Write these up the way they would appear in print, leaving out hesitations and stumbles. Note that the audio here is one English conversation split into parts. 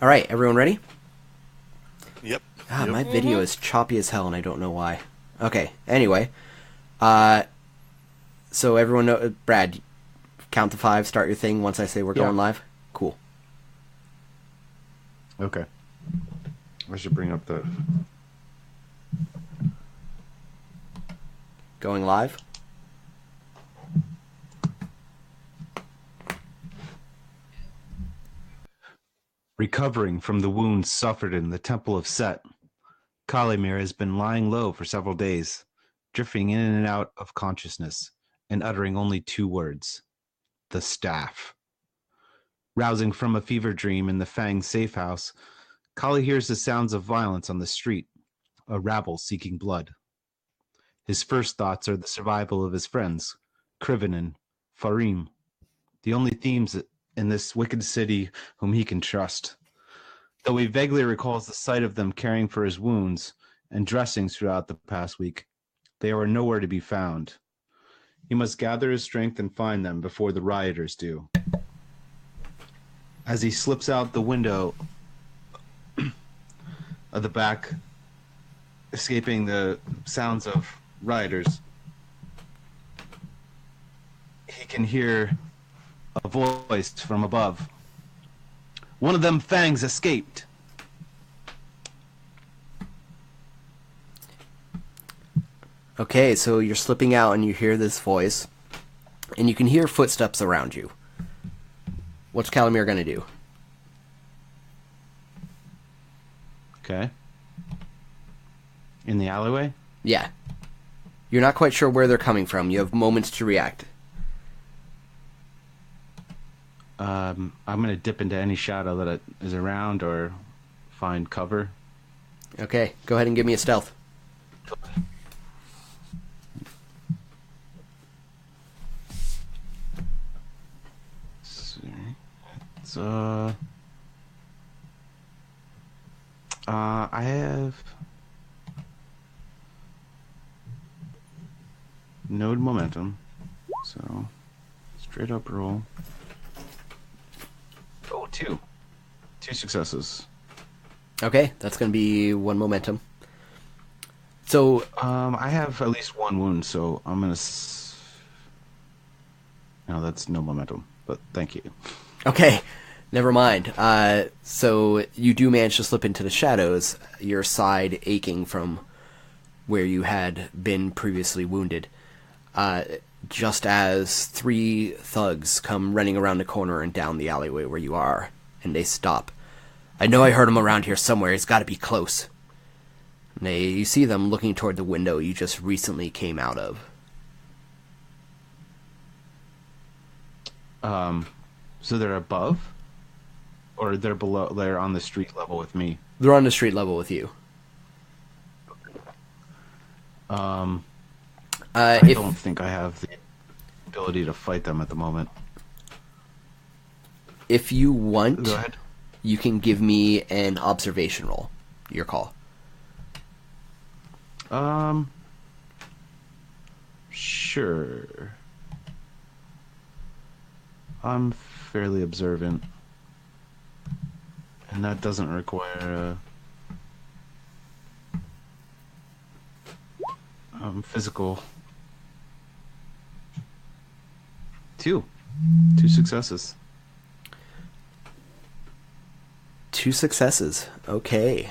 All right, everyone ready? Yep. Ah, Yep. my video is choppy as hell, and I don't know why. Okay. Anyway, uh, so everyone know, Brad, count to five. Start your thing once I say we're Yeah. going live. Cool. Okay. I should bring up the... Going live. Recovering from the wounds suffered in the Temple of Set, Kalimir has been lying low for several days, drifting in and out of consciousness, and uttering only two words. The staff. Rousing from a fever dream in the Fang safe house, Kali hears the sounds of violence on the street, a rabble seeking blood. His first thoughts are the survival of his friends, Kriven and Farim, the only thieves in this wicked city whom he can trust. Though he vaguely recalls the sight of them caring for his wounds and dressings throughout the past week, they are nowhere to be found. He must gather his strength and find them before the rioters do. As he slips out the window of the back, escaping the sounds of rioters, he can hear a voice from above. One of them fangs escaped. Okay, so you're slipping out and you hear this voice, and you can hear footsteps around you. What's Calimir gonna do? Okay. In the alleyway? Yeah. You're not quite sure where they're coming from. You have moments to react. I'm going to dip into any shadow that is around or find cover. Okay, go ahead and give me a stealth. It's, I have no momentum, so straight up roll. Oh, two successes. Okay, that's gonna be one momentum. So, I have at least one wound, so I'm gonna. No, that's no momentum. But thank you. okay, never mind. So you do manage to slip into the shadows, your side aching from where you had been previously wounded. Just as three thugs come running around the corner and down the alleyway where you are, and they stop. I know I heard him around here somewhere. He's got to be close. And you see them looking toward the window you just recently came out of. So they're above, or they're below? They're on the street level with me. They're on the street level with you. I don't think I have the ability to fight them at the moment. If you want, Go ahead. you can give me an observation roll. Your call. Sure. I'm fairly observant, and that doesn't require physical. Two successes. Two successes. Okay.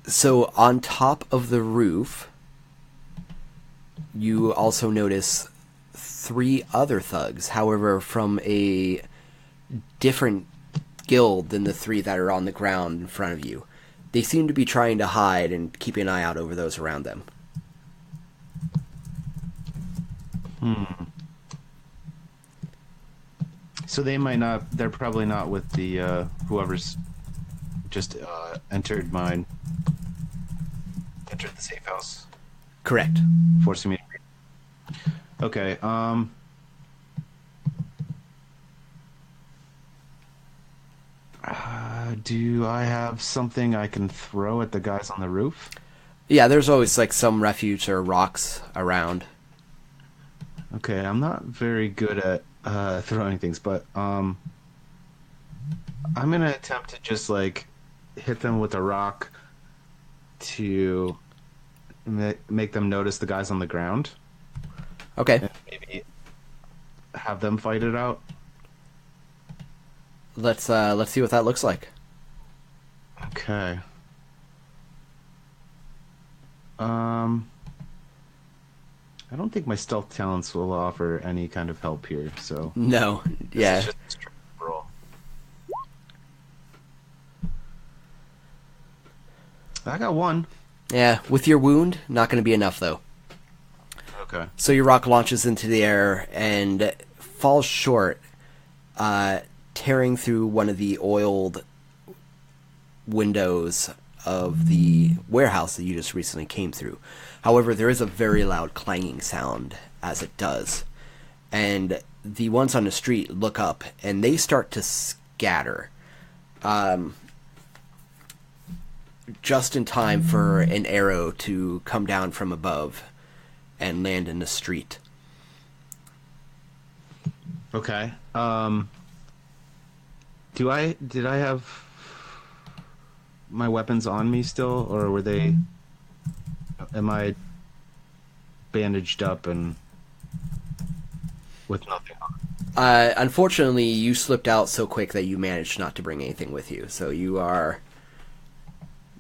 So on top of the roof, you also notice three other thugs, however, from a different guild than the three that are on the ground in front of you. They seem to be trying to hide and keep an eye out over those around them. So they might not. They're probably not with the whoever's just entered the safe house, Correct. forcing me to. Okay. Do I have something I can throw at the guys on the roof? Yeah, there's always like some refuge or rocks around. Okay, I'm not very good at throwing things, but I'm gonna attempt to just like hit them with a rock to make them notice the guys on the ground Okay. and maybe have them fight it out. Let's see what that looks like. Okay. Um, I don't think my stealth talents will offer any kind of help here, so No. this is Yeah. just a straight roll. I got one. Yeah. With your wound, not going to be enough though. Okay. So your rock launches into the air and falls short, tearing through one of the oiled windows of the warehouse that you just recently came through. However, there is a very loud clanging sound as it does. And the ones on the street look up and they start to scatter. Just in time for an arrow to come down from above and land in the street. Okay. Did I have my weapons on me still, or were they? Am I bandaged up and with nothing on? Unfortunately, you slipped out so quick that you managed not to bring anything with you. So you are,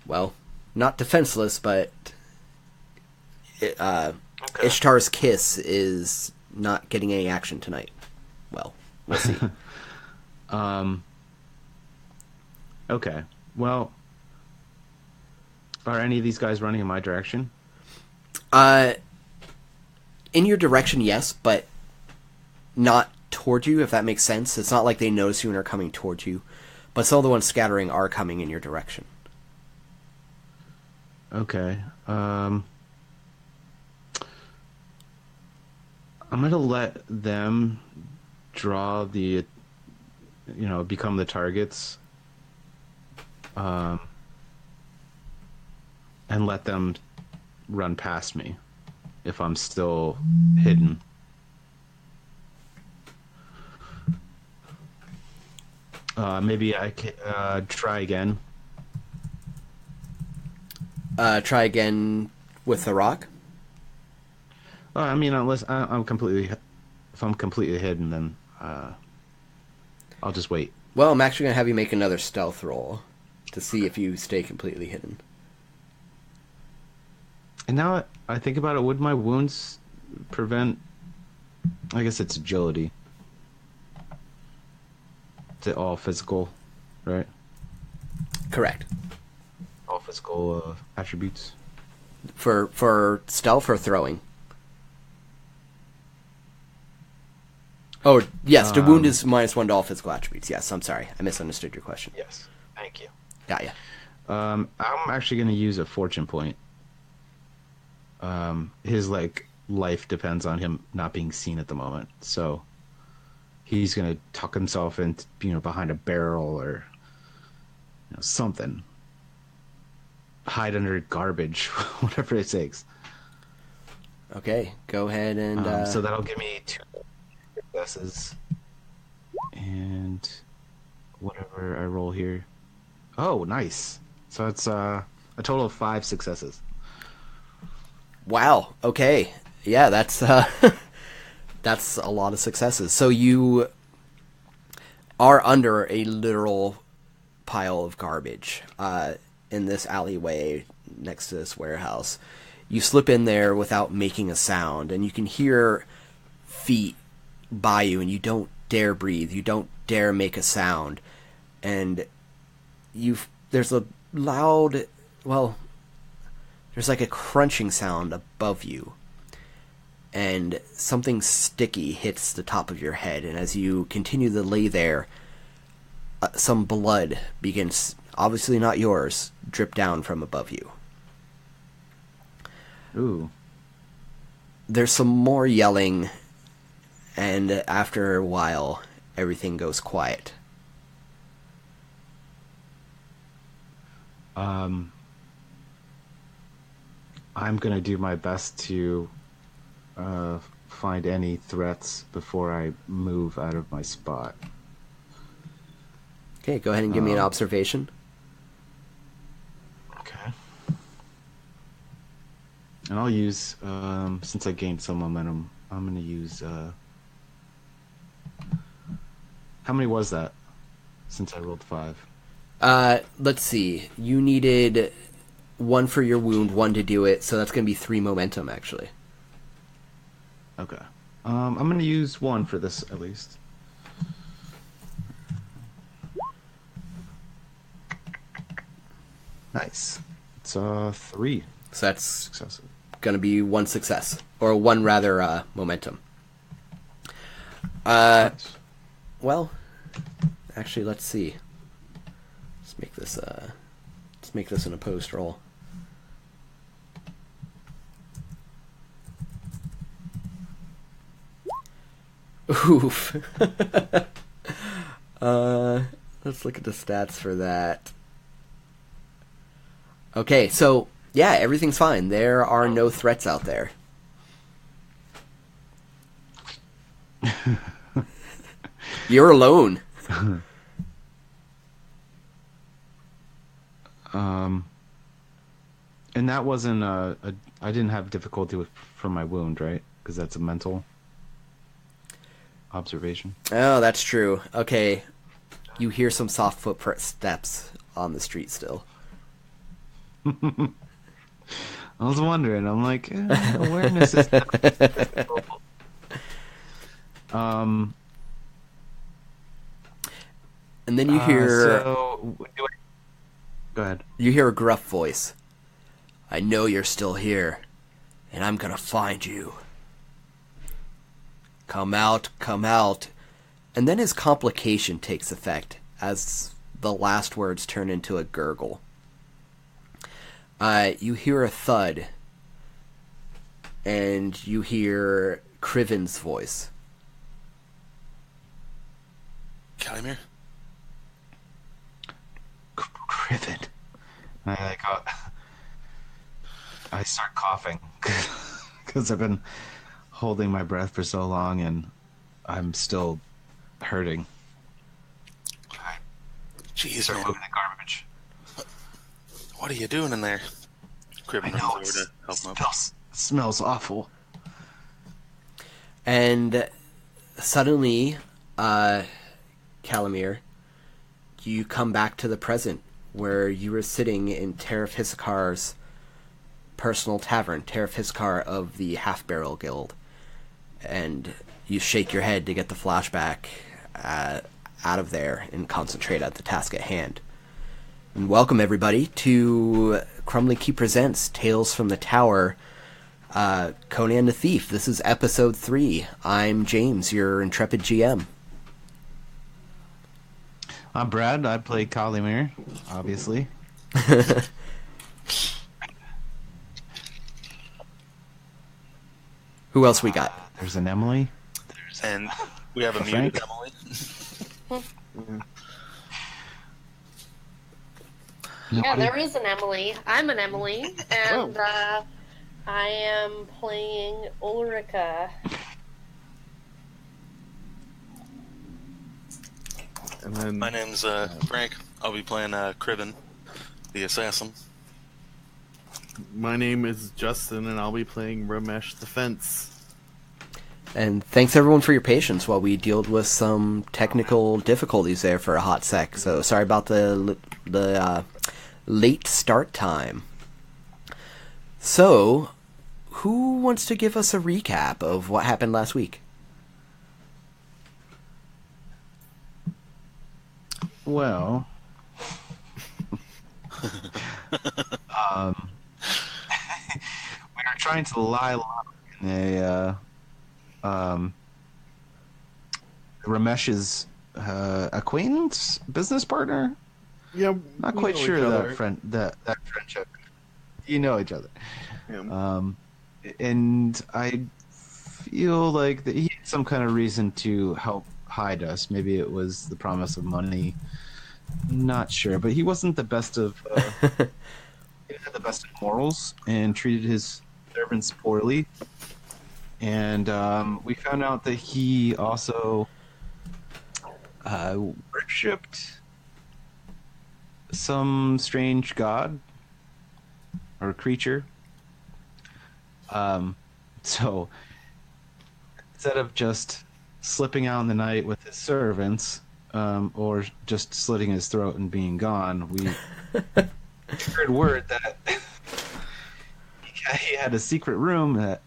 well, not defenseless, but Okay. Ishtar's kiss is not getting any action tonight. Well, we'll see. Okay. Well, are any of these guys running in my direction? In your direction, yes, but not toward you, if that makes sense. It's not like they notice you and are coming towards you, but some of the ones scattering are coming in your direction. Okay. I'm gonna let them draw become the targets, and let them run past me if I'm still hidden. Maybe I can try again. Try again with the rock. I mean, unless I'm completely, if I'm completely hidden, then I'll just wait. Well, I'm actually going to have you make another stealth roll to see if you stay completely hidden. And now I think about it, would my wounds prevent? I guess it's agility. It's all physical, right? Correct. All physical attributes. For stealth or throwing? Oh, yes, the wound is -1 to all physical attributes. Yes, I'm sorry. I misunderstood your question. Yes. Thank you. Got ya. I'm actually going to use a fortune point. His life depends on him not being seen at the moment, so he's going to tuck himself in, behind a barrel or something. Hide under garbage, whatever it takes. Okay, go ahead and... So that'll give me 2 successes. And whatever I roll here. Oh, nice. So it's a total of 5 successes. Wow, okay. Yeah, that's that's a lot of successes. So you are under a literal pile of garbage in this alleyway next to this warehouse. You slip in there without making a sound, and you can hear feet by you, and you don't dare breathe. You don't dare make a sound. And there's a loud, well, there's like a crunching sound above you. And something sticky hits the top of your head, and as you continue to lay there, some blood begins, obviously not yours, drip down from above you. Ooh. There's some more yelling, and after a while, everything goes quiet. I'm gonna do my best to find any threats before I move out of my spot. Okay, go ahead and give me an observation. Okay. And I'll use, since I gained some momentum, I'm going to use, how many was that since I rolled 5? Let's see. You needed 1 for your wound, 1 to do it, so that's going to be 3 momentum, actually. Okay. I'm going to use 1 for this, at least. Nice. It's 3. So that's Successive. going to be 1 success. Or 1, rather, momentum. Nice. Well, actually, let's see. Let's make this an opposed roll. Oof. Let's look at the stats for that. Okay, so yeah, everything's fine. There are no threats out there. You're alone. And that wasn't I didn't have difficulty from my wound, right? Because that's a mental observation. Oh, that's true. Okay, you hear some soft footsteps on the street still. I was wondering. I'm like, awareness is difficult. And then you hear. Go ahead. You hear a gruff voice. I know you're still here, and I'm gonna find you. Come out, come out. And then his complication takes effect as the last words turn into a gurgle. You hear a thud, and you hear Criven's voice. Calimere? Criven. I start coughing because I've been holding my breath for so long and I'm still hurting. Jeez, Start man. moving the garbage. What are you doing in there? Crib I runs know, over to help him up. smells awful. And suddenly, Calimere, you come back to the present where you were sitting in Tariff Hisakar's Personal Tavern, Tariff Hisakar of the Half Barrel Guild. And you shake your head to get the flashback out of there and concentrate at the task at hand. And welcome, everybody, to Crumbling Keep Presents, Tales from the Tower, Conan the Thief. This is episode 3. I'm James, your intrepid GM. I'm Brad. I play Calimere, obviously. Who else we got? There's an Emily. And we have a Frank. muted Emily. Yeah, there is an Emily. I'm an Emily, and I am playing Ulrika. And then My name's Frank. I'll be playing Criven, the assassin. my name is Justin, and I'll be playing Ramesh the Fence. And thanks everyone for your patience while we dealt with some technical difficulties there for a hot sec. So sorry about the late start time. So, who wants to give us a recap of what happened last week? Well, we were trying to lie low in a Ramesh's acquaintance, business partner. Yeah, Not we quite know sure each that other. that friendship. You know each other, Yeah. and I feel like that he had some kind of reason to help hide us. Maybe it was the promise of money. Not sure, but he wasn't the best of. He didn't have the best of morals and treated his servants poorly. And we found out that he also worshipped some strange god or creature. So instead of just slipping out in the night with his servants, or just slitting his throat and being gone, we heard word that he had a secret room that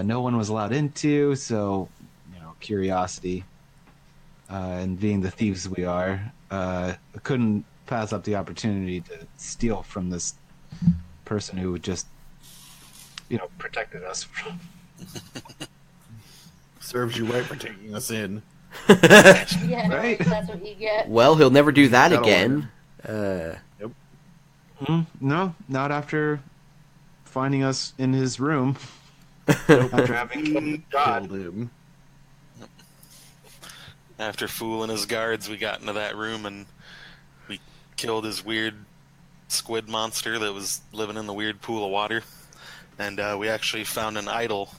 no one was allowed into. So, curiosity, and being the thieves we are, couldn't pass up the opportunity to steal from this person who just, protected us from. Serves you right for taking us in. Yeah, Right? that's what you get. Well, he'll never do that That'll again. No, not after finding us in his room. After having Killed him. After fooling his guards, we got into that room and we killed his weird squid monster that was living in the weird pool of water. And we actually found an idol.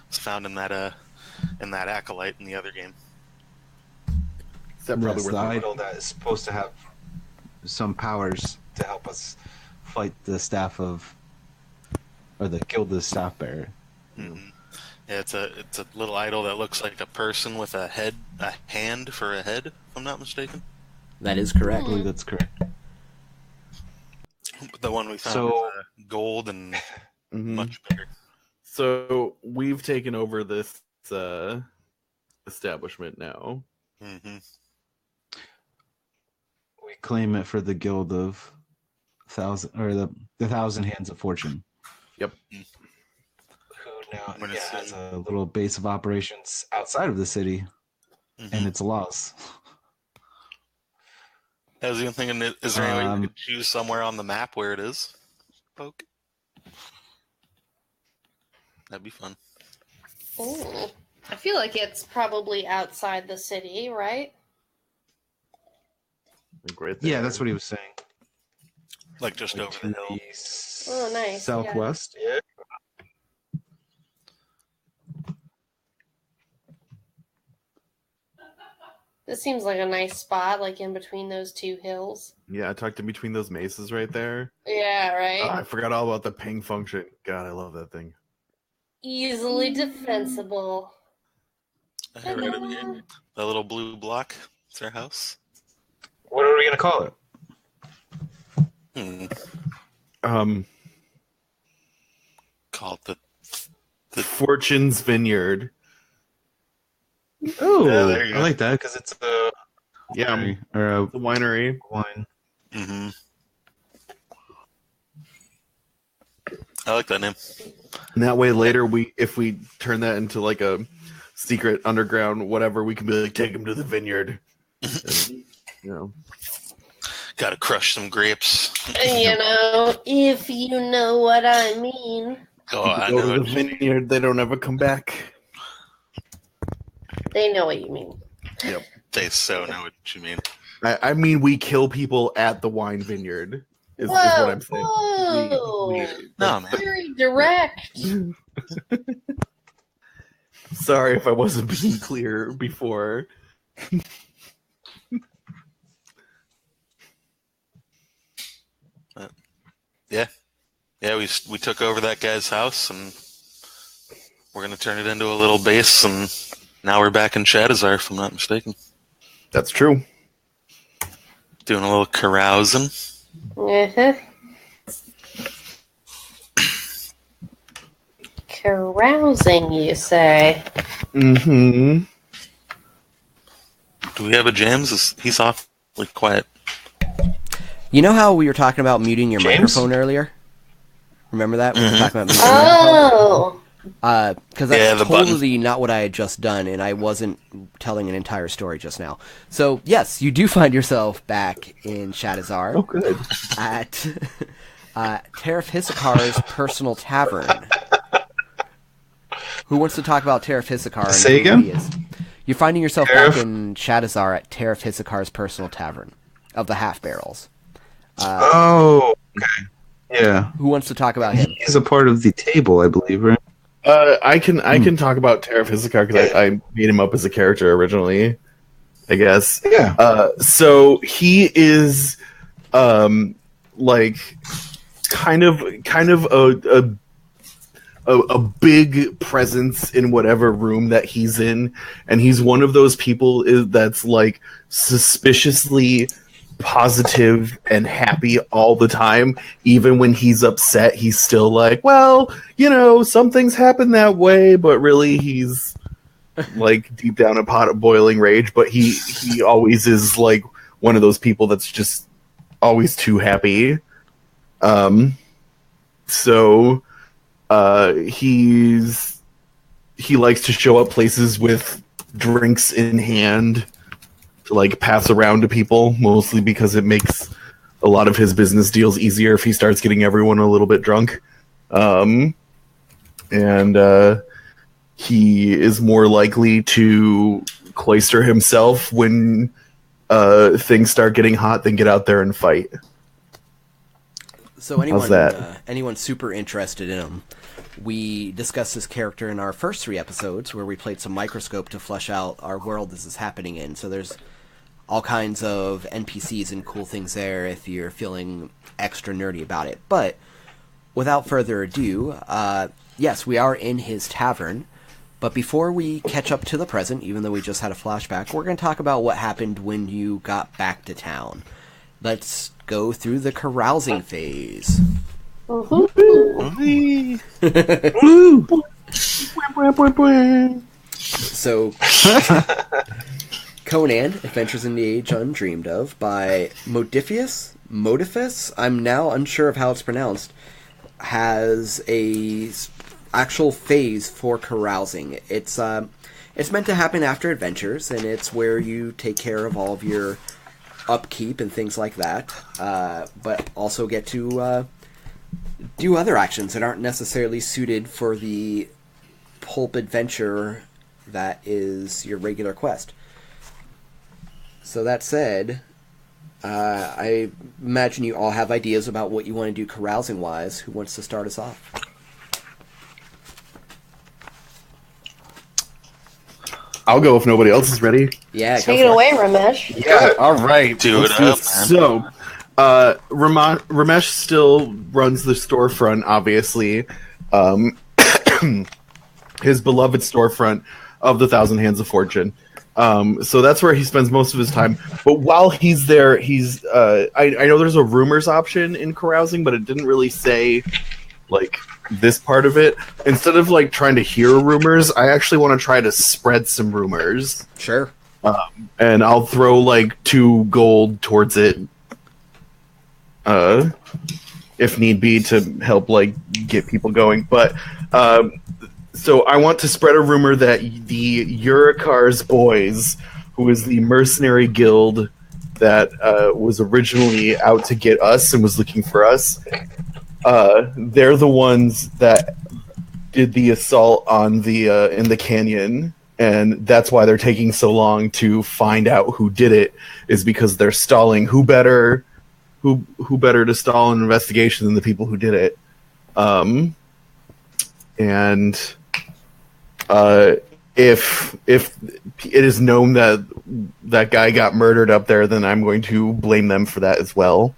It's found in that acolyte in the other game. That probably That's worth the it. idol that is supposed to have some powers to help us fight the kill the staff bearer. Mm-hmm. Yeah, it's a little idol that looks like a person with a hand for a head, if I'm not mistaken. That is I correct. believe that's correct. The one we found So- was gold and Mhm. much bigger. So we've taken over this establishment now. Mm-hmm. We claim it for the Guild of the Thousand Hands of Fortune. Yep. Who now When it's has a little base of operations outside of the city, and its laws. I was even thinking, is there any way we Um, could choose somewhere on the map where it is? Poke. That'd be fun. Ooh. I feel like it's probably outside the city, right? Like right there. Yeah, that's what he was saying. Like just over the hill. Oh, nice, Southwest. Yeah. This seems like a nice spot, like in between those two hills. Yeah, I tucked in between those mesas right there. Yeah, right? I forgot all about the ping function. God, I love that thing. Easily defensible. I heard it over here. The little blue block. It's our house. What are we gonna call it? Call it The Fortune's Vineyard. Oh, Yeah, there you I go. like that because it's a Yeah, winery, or a the winery. wine. Mm-hmm. I like that name. And that way later, if we turn that into like a secret underground whatever, we can be like, take him to the vineyard. And, Gotta crush some grapes. If you know what I mean. Oh, I go know to the it. vineyard, they don't ever come back. They know what you mean. Yep. They so know what you mean. I mean, we kill people at the wine vineyard. Is what I'm saying. Whoa. No, man. Very direct. Sorry if I wasn't being clear before. Yeah, we took over that guy's house, and we're gonna turn it into a little base, and now we're back in Shadizaar, if I'm not mistaken. That's true. Doing a little carousing. Uh-huh. Carousing, you say? Mm-hmm. Do we have a James? He's awfully quiet. You know how we were talking about muting your James? microphone earlier? Remember that? We were talking about muting your Oh! because that's Yeah, the totally not what I had just done, and I wasn't telling an entire story just now. So, yes, you do find yourself back in Shadizaar Oh, good. at Tariff Hisakar's Personal Tavern. Who wants to talk about Tariff Hisakar? and Say who again? he is? You're finding yourself Tariff? back in Shadizaar at Tariff Hisakar's Personal Tavern of the Half Barrels. Oh, okay. Yeah. Who wants to talk about him? He's a part of the table, I believe, right? I can talk about Terra Physica because I made him up as a character originally, I guess. Yeah. So he is, like, kind of a big presence in whatever room that he's in, and he's one of those people that's like suspiciously positive and happy all the time. Even when he's upset, he's still like, well, some things happen that way, but really he's like deep down a pot of boiling rage. But he always is like one of those people that's just always too happy. So he likes to show up places with drinks in hand to like pass around to people, mostly because it makes a lot of his business deals easier if he starts getting everyone a little bit drunk. And he is more likely to cloister himself when things start getting hot than get out there and fight. So anyone, How's that? Anyone super interested in him, we discussed this character in our first 3 episodes where we played some Microscope to flesh out our world this is happening in. So there's all kinds of NPCs and cool things there if you're feeling extra nerdy about it. But without further ado, yes, we are in his tavern. But before we catch up to the present, even though we just had a flashback, we're going to talk about what happened when you got back to town. Let's go through the carousing phase. So, Conan, Adventures in the Age Undreamed Of, by Modiphius, I'm now unsure of how it's pronounced, has a actual phase for carousing. It's meant to happen after adventures, and it's where you take care of all of your upkeep and things like that, but also get to do other actions that aren't necessarily suited for the pulp adventure that is your regular quest. So that said, I imagine you all have ideas about what you want to do carousing-wise. Who wants to start us off? I'll go if nobody else is ready. Yeah, Take it away, Ramesh. Yeah, all right. Do it up, man. So, Ramesh still runs the storefront, obviously. His beloved storefront of the Thousand Hands of Fortune. So that's where he spends most of his time. But while he's there, he's... I know there's a rumors option in carousing, but it didn't really say, like, this part of it. Instead of, like, trying to hear rumors, I actually want to try to spread some rumors. Sure. And I'll throw, like, 2 gold towards it. If need be, to help, like, get people going. But, so I want to spread a rumor that the Urikar's Boys, who is the mercenary guild that was originally out to get us and was looking for us, they're the ones that did the assault on the in the canyon, and that's why they're taking so long to find out who did it, is because they're stalling. Who better to stall an investigation than the people who did it? And if it is known that that guy got murdered up there, then I'm going to blame them for that as well.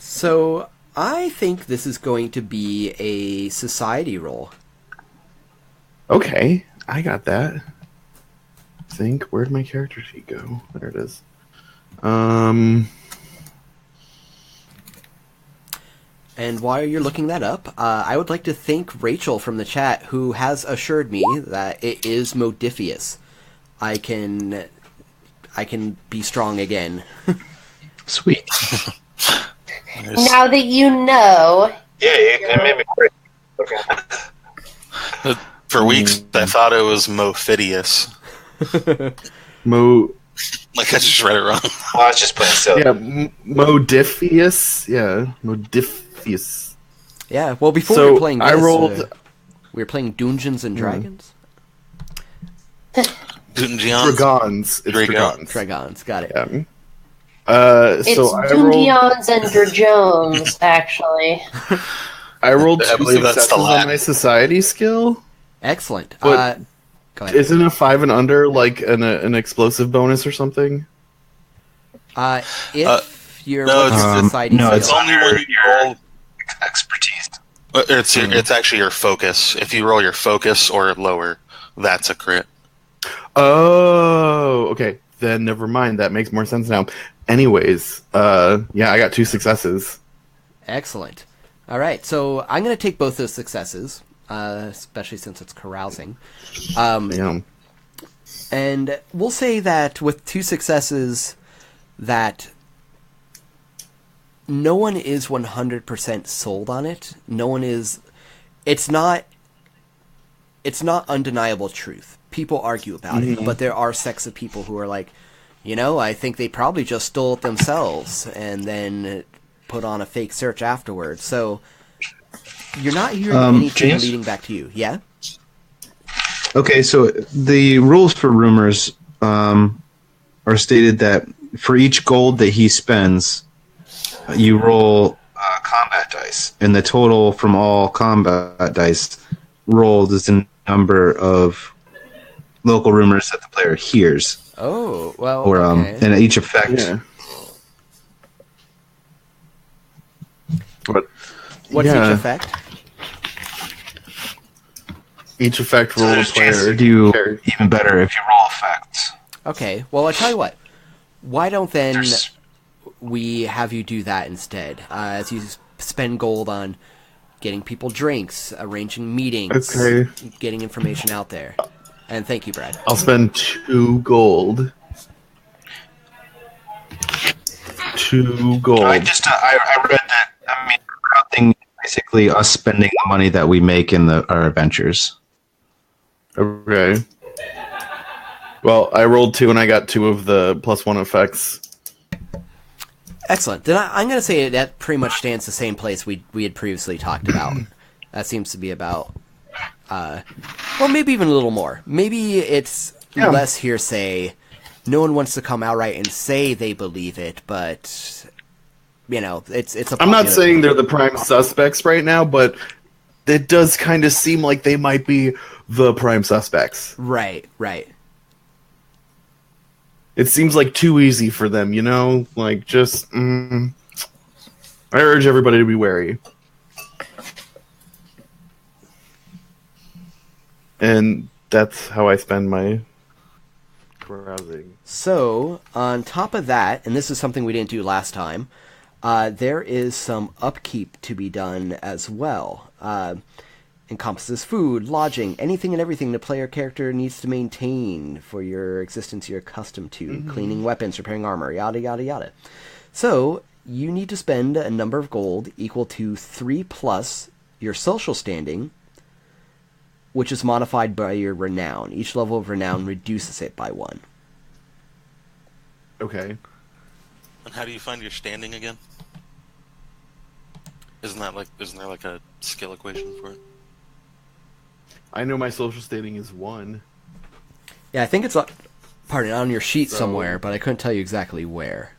So, I think this is going to be a society roll. Okay, I got that. I think, where'd my character sheet go? There it is. And while you're looking that up, I would like to thank Rachel from the chat, who has assured me that it is Modiphius. I can be strong again. Sweet. Now that you know. Yeah, it made me great. Okay. For weeks, I thought it was Mophidius. Like, I just read it wrong. Well, I was just playing silly. Yeah, Modiphius. Yeah, Modiphius. Yeah, well, before So, we were playing this, I rolled- we were playing Dungeons and Dragons. Dungeons. Dragons. It's Dragons. Dragons. Dragons, got it. Yeah. It's So I rolled. Dungions and Drajones, actually. I rolled I 2 believe that's the successes on Latin. my society skill. Excellent. But Go ahead. Isn't a 5 and under like an explosive bonus or something? If you're no, what's your it's- society no, skill? It's only when you roll. Expertise. It's actually your focus. If you roll your focus or lower, that's a crit. Oh, okay. Then never mind. That makes more sense now. Anyways, yeah, I got 2 successes. Excellent. All right, so I'm going to take both those successes, especially since it's carousing. Damn. And we'll say that with 2 successes, that no one is 100% sold on it. No one is. It's not undeniable truth. People argue about it, but there are sects of people who are like, I think they probably just stole it themselves and then put on a fake search afterwards. So you're not hearing anything James? leading back to you. Yeah? Okay, so the rules for rumors are stated that for each gold that he spends, you roll combat dice, and the total from all combat dice rolled is the number of local rumors that the player hears, Oh, well, or okay. and each effect. Yeah. But What's yeah, each effect? each effect roll a There's a chance player. to do character. even better if you roll effects. Okay, well, I'll tell you what. Why don't then There's- we have you do that instead? As you spend gold on getting people drinks, arranging meetings, Okay. getting information out there. And thank you, Brad. I'll spend 2 gold. 2 gold. I read that. I mean, routing basically us spending the money that we make in our adventures. Okay. Well, I rolled 2 and I got 2 of the +1 effects. Excellent. Then I'm going to say that pretty much stands the same place we had previously talked about. That seems to be about, well, maybe even a little more. Maybe it's less hearsay. No one wants to come outright and say they believe it, but it's a. I'm not popular saying thing. they're the prime suspects right now, but it does kind of seem like they might be the prime suspects. Right. It seems like too easy for them, Like, just... I urge everybody to be wary. And that's how I spend my carousing. So, on top of that, and this is something we didn't do last time, there is some upkeep to be done as well. Encompasses food, lodging, anything and everything the player character needs to maintain for your existence you're accustomed to. Cleaning weapons, repairing armor, yada yada yada. So, you need to spend a number of gold equal to 3 plus your social standing, which is modified by your renown. Each level of renown reduces it by 1. Okay. And how do you find your standing again? Isn't there like a skill equation for it? I know my social standing is 1. Yeah, I think it's on your sheet somewhere, but I couldn't tell you exactly where.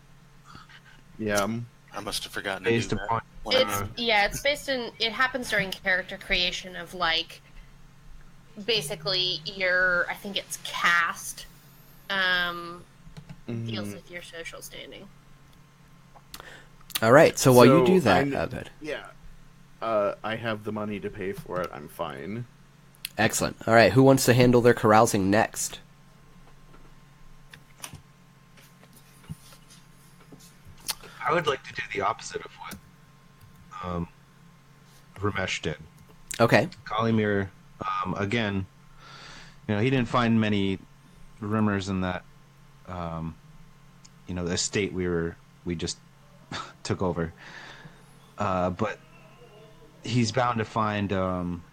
Yeah. I must have forgotten Based to do upon that. It's based in. It happens during character creation of basically I think it's caste, deals with your social standing. All right, so while you do that, I'm- good. Yeah. I have the money to pay for it. I'm fine. Excellent. All right, who wants to handle their carousing next? I would like to do the opposite of what Ramesh did. Okay. Kalimir, again, he didn't find many rumors in that, the estate we just took over. But he's bound to find some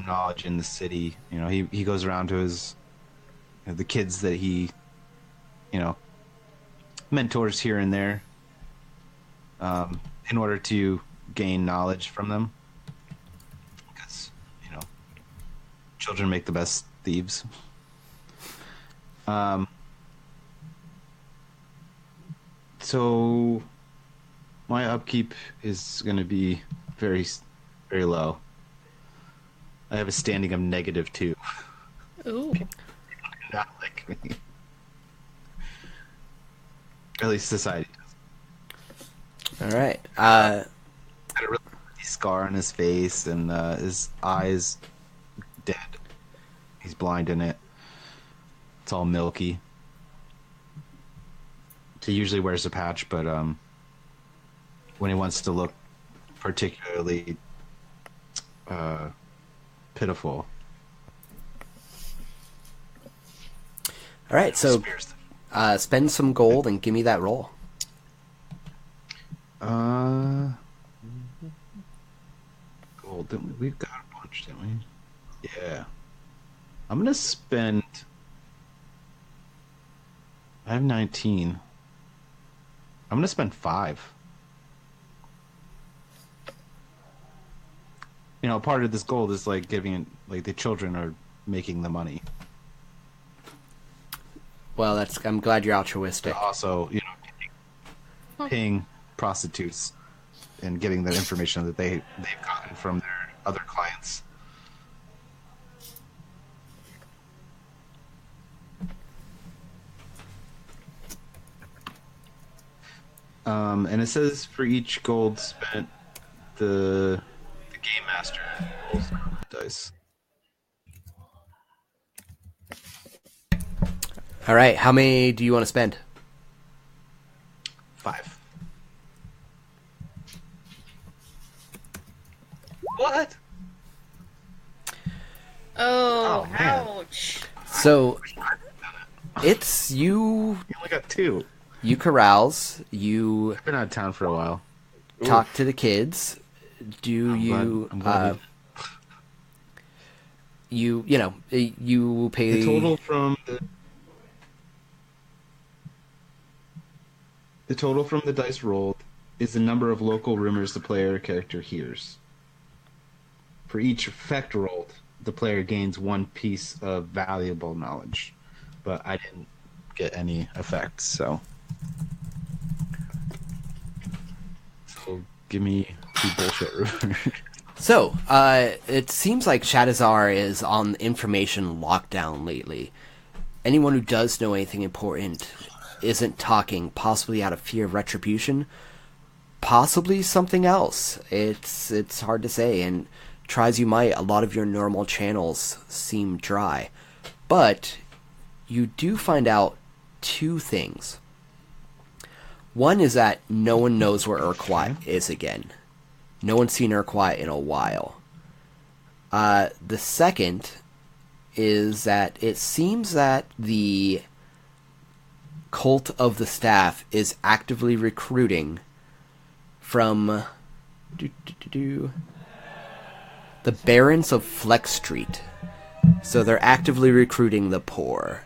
knowledge in the city. He goes around to his the kids that he mentors here and there, in order to gain knowledge from them, because children make the best thieves. So my upkeep is going to be very, very low. I have a standing of -2. Ooh. Not like me. At least society does. All right. Got a really scar on his face, and his eyes dead. He's blind in it. It's all milky. He usually wears a patch, but when he wants to look particularly pitiful. All right. So spend some gold and give me that roll. Gold. We've got a bunch, didn't we? Yeah. I'm gonna spend. I have 19. I'm gonna spend 5. You know, part of this gold is like giving, like the children are making the money. Well, I'm glad you're altruistic. But also, you know, paying prostitutes and getting the information that they've gotten from their other clients. And it says for each gold spent, the game master rolls dice. All right. How many do you want to spend? 5. What? Oh, man. ouch. So it's you. You only got 2. You carouse. You I've been out of town for a while. talk to the kids. I'm glad You pay the total from the dice rolled is the number of local rumors the player character hears. For each effect rolled, the player gains 1 piece of valuable knowledge. But I didn't get any effects, so give me 2 bullshit rumors. So, it seems like Shadizaar is on information lockdown lately. Anyone who does know anything important isn't talking, possibly out of fear of retribution, possibly something else. It's hard to say, and try as you might, a lot of your normal channels seem dry. But you do find out 2 things. One is that no one knows where Urquhart is again. No one's seen Urquhart in a while. The second is that it seems that the cult of the staff is actively recruiting from the Barons of Flex Street. So they're actively recruiting the poor.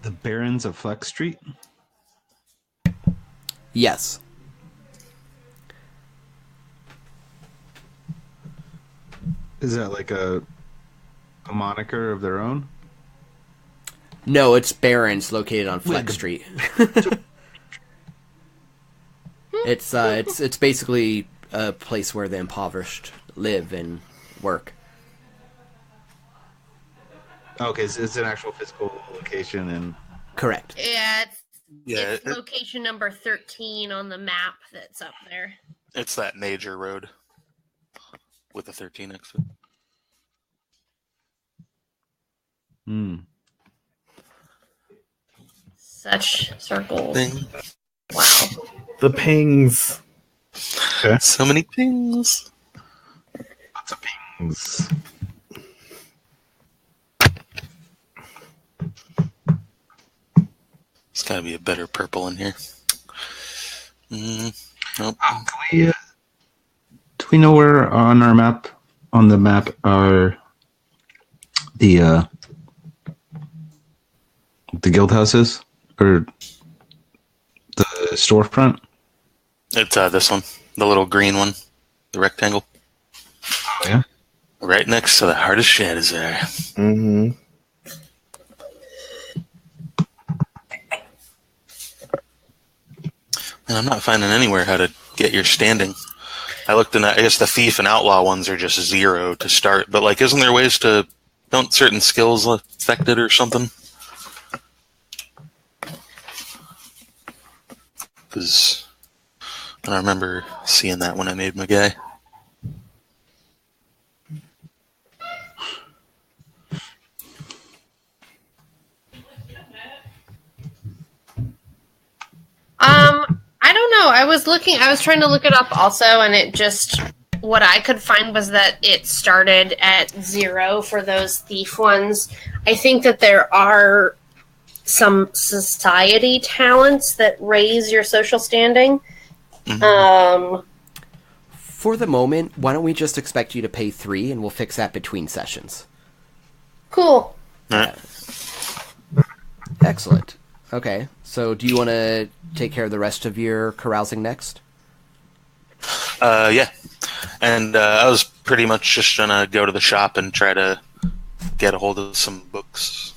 The Barons of Flex Street? Yes. Is that like a moniker of their own? No, it's Barons located on Flex Street. It's basically a place where the impoverished live and work. Okay, so it's an actual physical location and Correct. Yeah, Yeah, it's location number 13 on the map that's up there. it's that major road with the 13 next to it. Such circles. Thing. Wow. The pings. Okay. So many things. lots of pings. There's got to be a better purple in here. Nope. Do we know where on the map are the guild houses or the storefront? It's this one, the little green one, the rectangle, Oh yeah. right next to the Heart of Shadizaar. Mm-hmm. And I'm not finding anywhere how to get your standing. I looked in, I guess the thief and outlaw ones are just 0 to start, but like, isn't there ways to, don't certain skills affect it or something? Because I remember seeing that when I made my guy. I don't know. I was trying to look it up also, and it just, what I could find was that it started at 0 for those thief ones. I think that there are some society talents that raise your social standing. Mm-hmm. For the moment, why don't we just expect you to pay 3 and we'll fix that between sessions? Cool. Right. Excellent. Okay, so do you want to take care of the rest of your carousing next? Yeah. And I was pretty much just gonna go to the shop and try to get a hold of some books.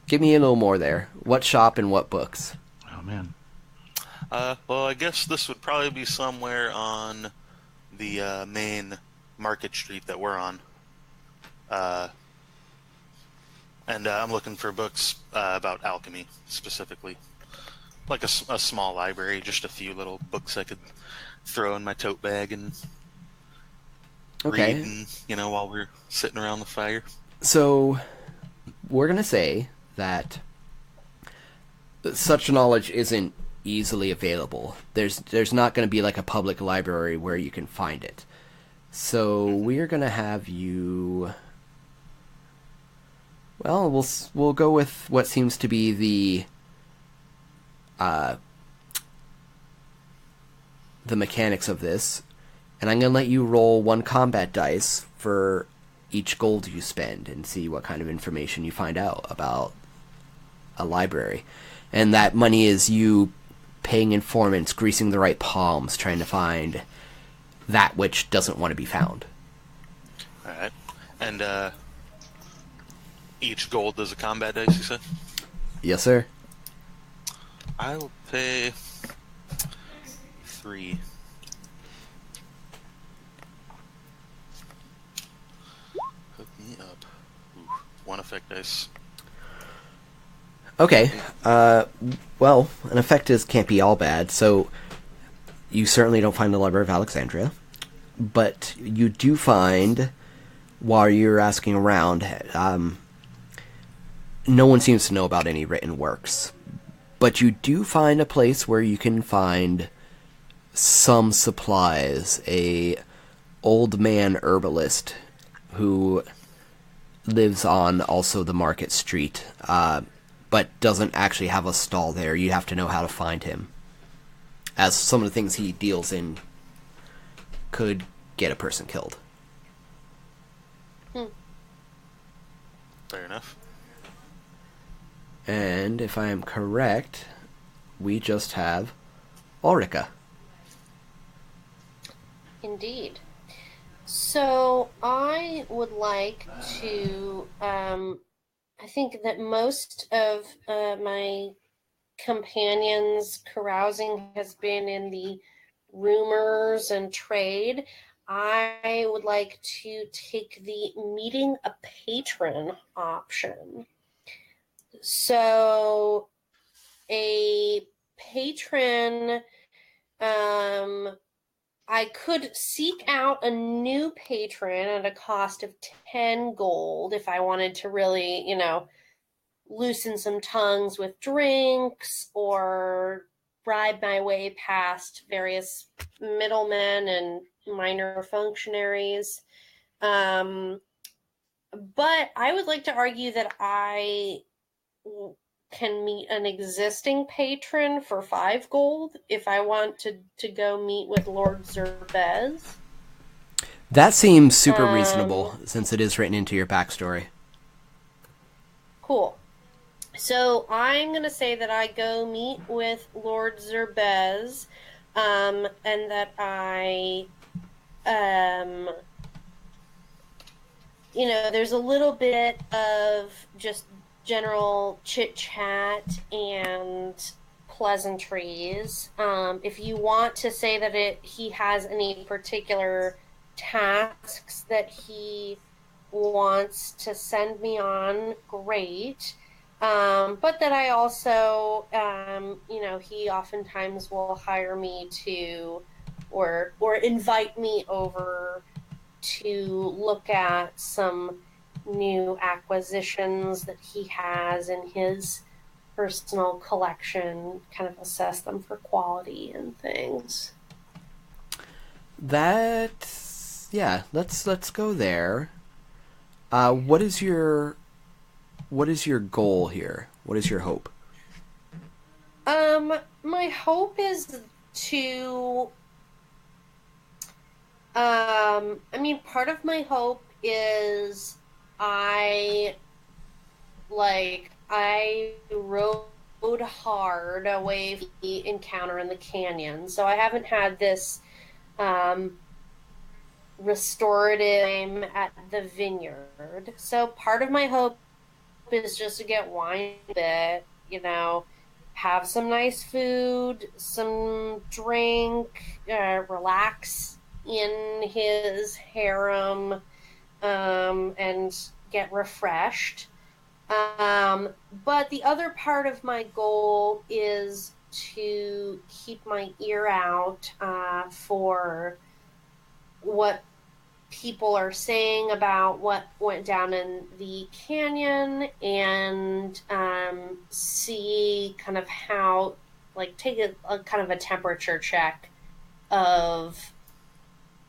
Give me a little more there. What shop and what books? Oh, man. Well, I guess this would probably be somewhere on the main market street that we're on. And I'm looking for books about alchemy, specifically. Like a small library, just a few little books I could throw in my tote bag and Okay. read, and, while we're sitting around the fire. So, we're going to say that such knowledge isn't easily available. There's not going to be like a public library where you can find it. So, we're going to have you... Well, we'll go with what seems to be the mechanics of this, and I'm going to let you roll 1 combat dice for each gold you spend and see what kind of information you find out about a library. And that money is you paying informants, greasing the right palms, trying to find that which doesn't want to be found. Alright. And, each gold is a combat dice, you said? Yes, sir. I will pay 3. Hook me up. Ooh, 1 effect dice. Okay. Well, an effect can't be all bad, so you certainly don't find the Library of Alexandria, but you do find, while you're asking around, no one seems to know about any written works. But you do find a place where you can find some supplies. A old man herbalist who lives on also the market street, but doesn't actually have a stall there. You have to know how to find him, as some of the things he deals in could get a person killed. Fair enough. And if I am correct, we just have Ulrika. Indeed. So I would like to, I think that most of my companions' carousing has been in the rumors and trade. I would like to take the meeting a patron option. So a patron, I could seek out a new patron at a cost of 10 gold if I wanted to really, loosen some tongues with drinks or bribe my way past various middlemen and minor functionaries. But I would like to argue that I can meet an existing patron for 5 gold if I want to go meet with Lord Sir Bez. That seems super reasonable, since it is written into your backstory. Cool. So I'm going to say that I go meet with Lord Sir Bez, and that I, there's a little bit of just general chit chat and pleasantries. If you want to say that he has any particular tasks that he wants to send me on, great. But that I also, he oftentimes will hire me to, or invite me over to look at some new acquisitions that he has in his personal collection, kind of assess them for quality and things. Let's go there. What is your goal here? What is your hope? My hope is to part of my hope is I rode hard away from the encounter in the canyon, so I haven't had this restorative at the vineyard. So part of my hope is just to get wine a bit, have some nice food, some drink, relax in his harem, and get refreshed. But the other part of my goal is to keep my ear out for what people are saying about what went down in the canyon, and see kind of how, take a kind of a temperature check of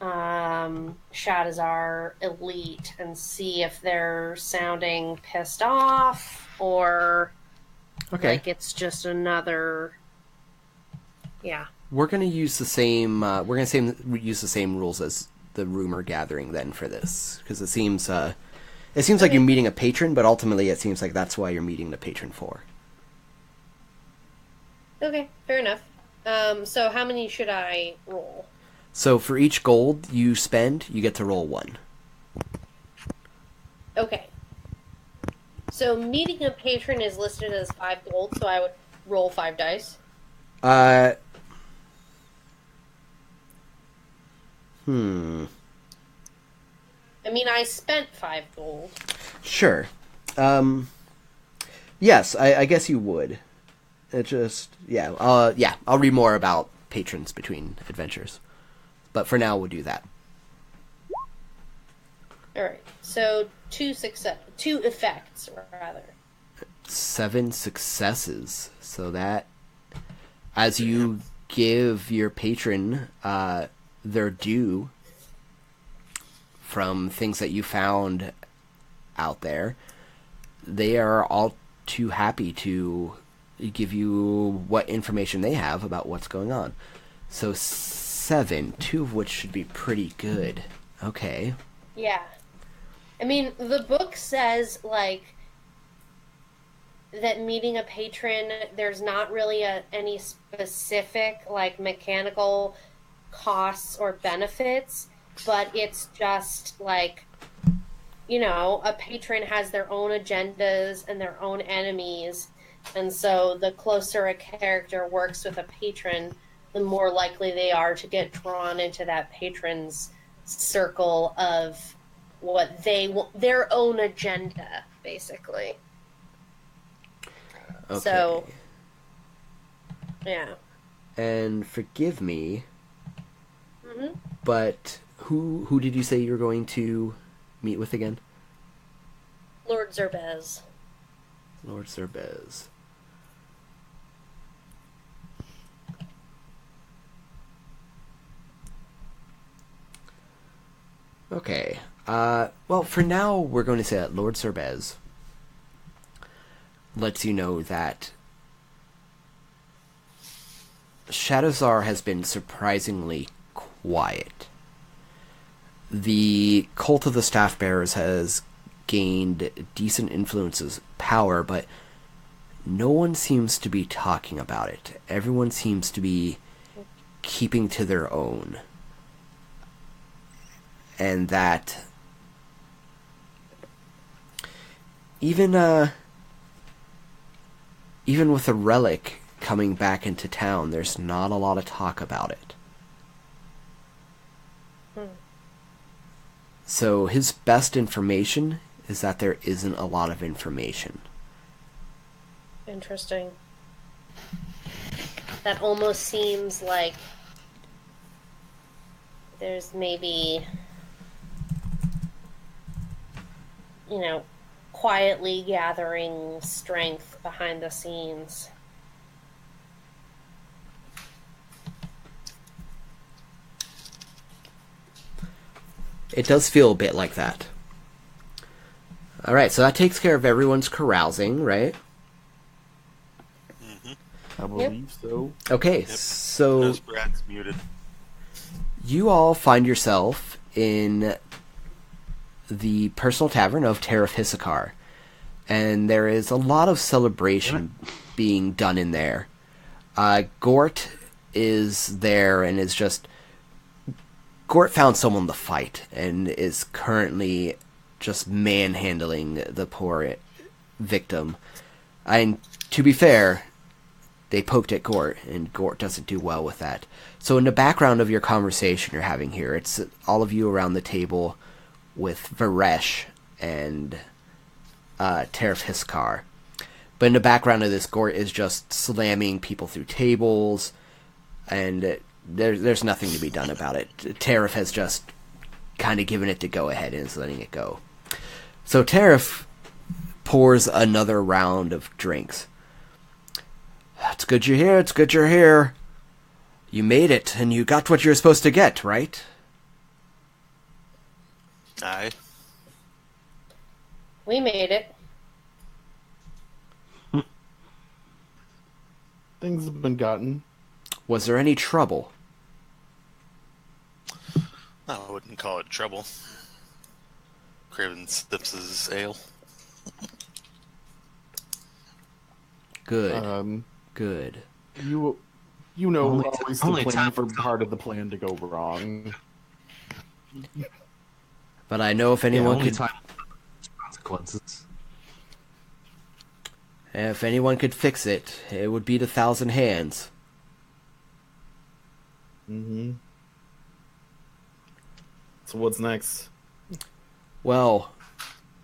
Shadizaar elite and see if they're sounding pissed off or it's just another. Yeah. We're gonna use the same. Use the same rules as the rumor gathering then for this, because it seems like you're meeting a patron, but ultimately it seems like that's why you're meeting the patron for. Okay, fair enough. So how many should I roll? So for each gold you spend, you get to roll 1. Okay. So meeting a patron is listed as 5 gold, so I would roll 5 dice. I spent 5 gold. Sure. Yes, I guess you would. It just, I'll read more about patrons between adventures. But for now, we'll do that. Alright, so 2 effects, rather. 7 successes. So that, as you give your patron their due from things that you found out there, they are all too happy to give you what information they have about what's going on. So 7, 2 of which should be pretty good. Okay. Yeah. The book says, that meeting a patron, there's not really any specific, mechanical costs or benefits, but it's just, a patron has their own agendas and their own enemies, and so the closer a character works with a patron, the more likely they are to get drawn into that patron's circle of what their own agenda, basically. Okay. So, yeah. And forgive me, but who did you say you were going to meet with again? Lord Sir Bez. Lord Sir Bez. Okay. Well, for now, we're going to say that Lord Sir Bez lets you know that Shadizaar has been surprisingly quiet. The cult of the Staff Bearers has gained decent influences, power, but no one seems to be talking about it. Everyone seems to be keeping to their own. And that even even with a relic coming back into town, there's not a lot of talk about it. So his best information is that there isn't a lot of information. Interesting. That almost seems like there's maybe, quietly gathering strength behind the scenes. It does feel a bit like that. Alright, so that takes care of everyone's carousing, right? Mm-hmm. I believe so. Okay, Yep. so Those Brad's muted. you all find yourself in the Personal Tavern of Tariff Hisakar. And there is a lot of celebration being done in there. Gort is there and is just... Gort found someone to fight and is currently just manhandling the poor victim. And to be fair, they poked at Gort, and Gort doesn't do well with that. So in the background of your conversation you're having here, it's all of you around the table with Varesh and Tariff Hiskar. But in the background of this, Gort is just slamming people through tables, and there's nothing to be done about it. Tariff has just kind of given it the go-ahead and is letting it go. So Tariff pours another round of drinks. It's good you're here, it's good you're here. You made it, and you got what you were supposed to get, right? Aye. We made it. Things have been gotten. Was there any trouble? I wouldn't call it trouble. Craven sips his ale. Good. Good. You know, Only always only the plan time for will part of the plan to go wrong. But I know if anyone only could... time consequences. If anyone could fix it, it would be the Thousand Hands. Mm-hmm. So what's next? Well,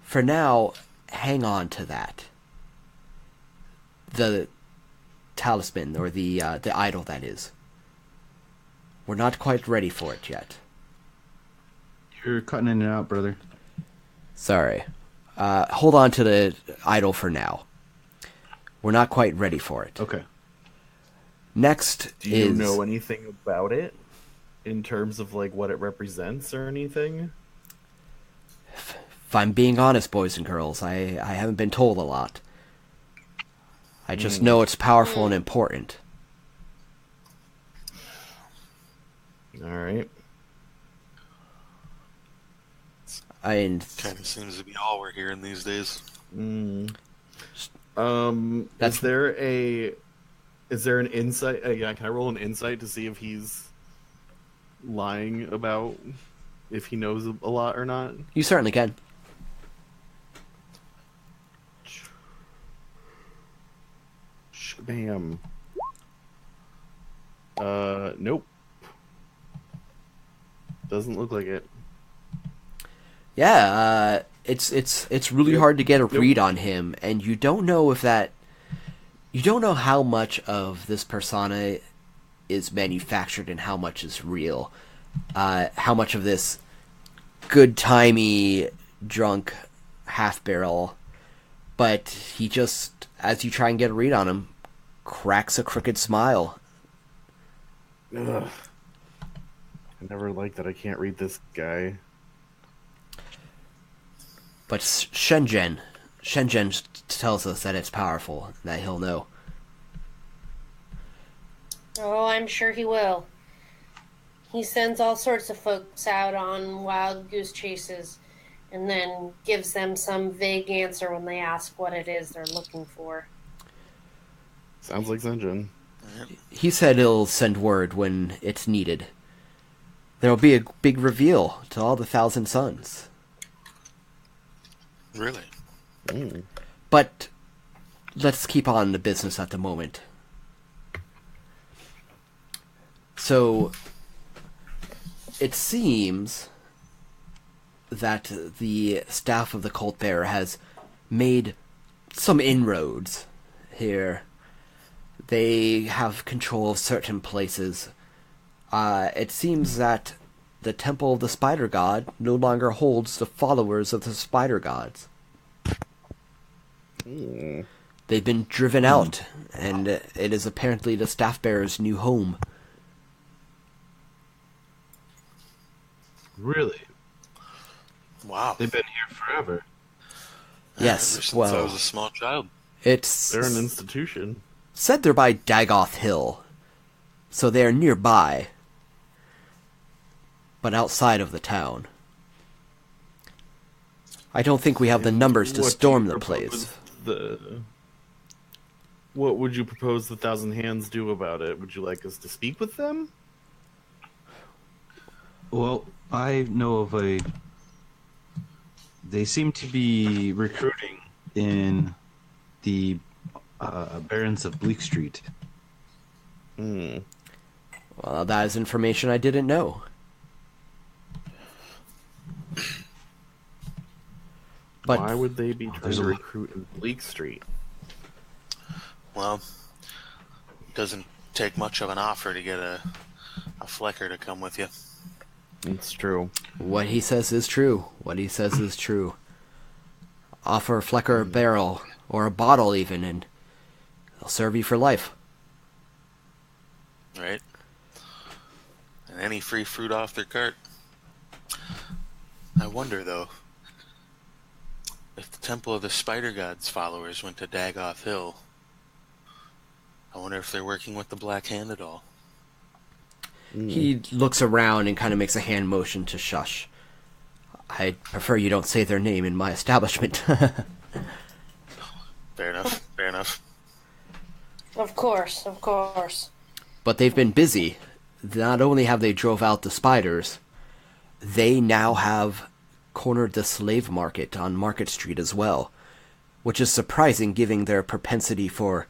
for now, hang on to that. The talisman, or the idol, that is. We're not quite ready for it yet. You're cutting in and out, brother. Sorry. Hold on to the idol for now. We're not quite ready for it. Okay. Next Do you is... know anything about it? In terms of, like, what it represents or anything? If I'm being honest, boys and girls, I haven't been told a lot. I just know it's powerful and important. Alright. Kind of seems to be all we're hearing these days. That's- Is there an insight? Yeah, can I roll an insight to see if he's lying about if he knows a lot or not? You certainly can. Bam. Nope. Doesn't look like it. Yeah, it's really hard to get a read on him, and you don't know if that... You don't know how much of this persona is manufactured and how much is real. How much of this good-timey, drunk half-barrel. But he just, as you try and get a read on him, cracks a crooked smile. Ugh. I never like that I can't read this guy. But Shenzhen tells us that it's powerful, that he'll know. Oh, I'm sure he will. He sends all sorts of folks out on wild goose chases and then gives them some vague answer when they ask what it is they're looking for. Sounds like Zenjin. He said he'll send word when it's needed. There'll be a big reveal to all the Thousand Sons. Really? But let's keep on the business at the moment. So, it seems that the staff of the Cult Bearer has made some inroads here. They have control of certain places. It seems that the Temple of the Spider God no longer holds the followers of the Spider Gods. They've been driven out, and it is apparently the Staff Bearer's new home. Really? Wow. They've been here forever. Yes, Ever since well, I was a small child. it's They're an institution. said they're by Dagoth Hill, so they are nearby, but outside of the town. I don't think we have the numbers to What do storm you the propose place. What would you propose the Thousand Hands do about it? Would you like us to speak with them? Well, I know of a... They seem to be recruiting in the Barons of Bleak Street. Hmm. Well, that is information I didn't know. But Why would they be trying there's to a- recruit in Bleak Street? Well, it doesn't take much of an offer to get a Flecker to come with you. It's true. what he says is true. What he says is true. Offer Flecker a barrel, or a bottle even, and they'll serve you for life. Right? And any free fruit off their cart. I wonder, though, if the Temple of the Spider God's followers went to Dagoth Hill, I wonder if they're working with the Black Hand at all. He looks around and kind of makes a hand motion to shush. I'd prefer you don't say their name in my establishment. Fair enough, fair enough. Of course, of course. But they've been busy. Not only have they drove out the spiders, they now have cornered the slave market on Market Street as well, which is surprising given their propensity for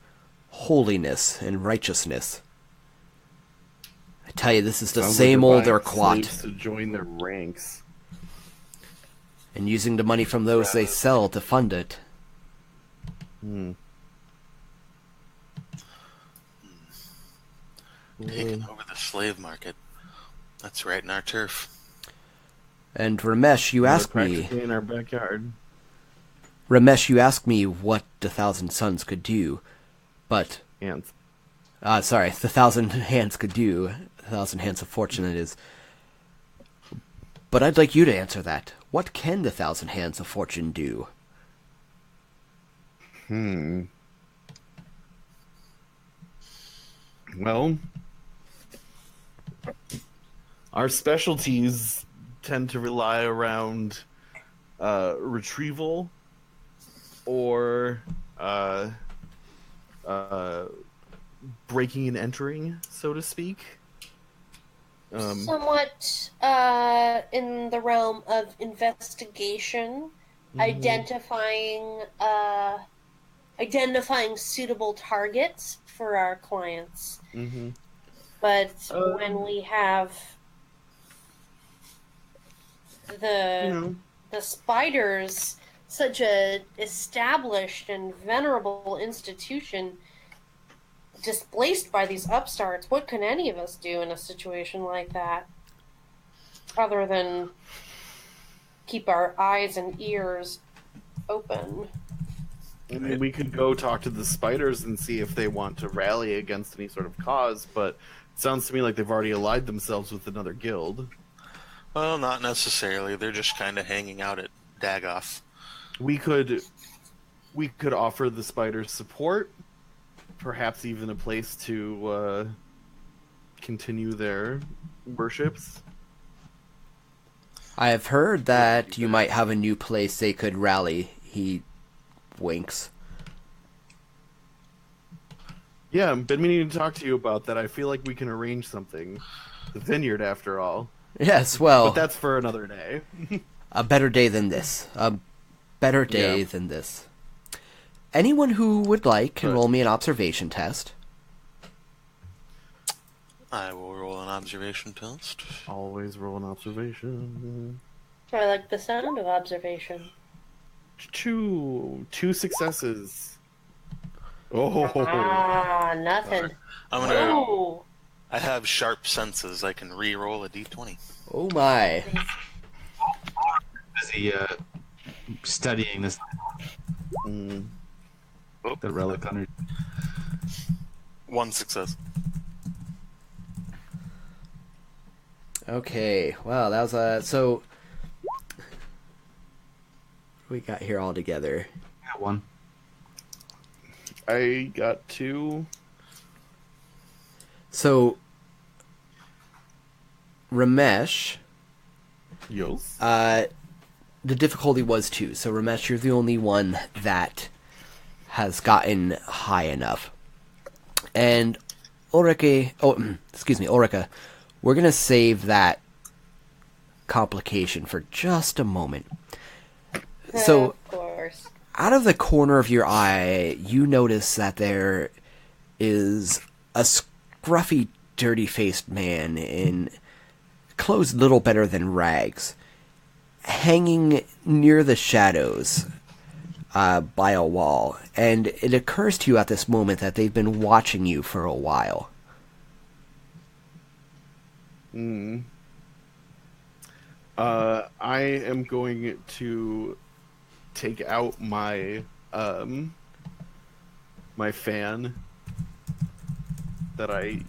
holiness and righteousness. I tell you, this is the Sounds same like old they're buying Urquat, slaves to join their ranks. and using the money from those they sell to fund it. Taking over the slave market. That's right in our turf. And Ramesh, you They're asked me... practically in our backyard. Ramesh, you asked me what the Thousand Suns could do, but... Ants. Sorry, the Thousand Hands could do. The Thousand Hands of Fortune, it is. But I'd like you to answer that. What can the Thousand Hands of Fortune do? Well, our specialties tend to rely around retrieval or breaking and entering, so to speak. Somewhat in the realm of investigation, identifying suitable targets for our clients. But when we have the spiders, such a established and venerable institution, displaced by these upstarts, what can any of us do in a situation like that? Other than keep our eyes and ears open. I mean, we could go talk to the spiders and see if they want to rally against any sort of cause, but it sounds to me like they've already allied themselves with another guild. Well, not necessarily. They're just kind of hanging out at Dagoth. We could offer the spiders support, perhaps even a place to continue their worships. I have heard that you might have a new place they could rally. He winks. Yeah, I've been meaning to talk to you about that. I feel like we can arrange something. The vineyard, after all. Yes, well, But that's for another day. a better day than this. A better day than this. anyone who would like can roll me an observation test. I will roll an observation test. Always roll an observation. I like the sound of observation. Two successes. Oh, Nothing. I'm gonna. Ooh. I have sharp senses. I can re-roll a d20. Oh my. Busy studying this. Mm. The relic under. One success. Okay, well, that was so. What we got here all together? Got one. I got 2. So, Ramesh, Yes. the difficulty was 2. So, Ramesh, you're the only one that has gotten high enough. And Ulrika, we're going to save that complication for just a moment. So, of course. out of the corner of your eye, you notice that there is a scruffy, dirty-faced man in clothes little better than rags, hanging near the shadows by a wall. And it occurs to you at this moment that they've been watching you for a while. I am going to take out my my fan that I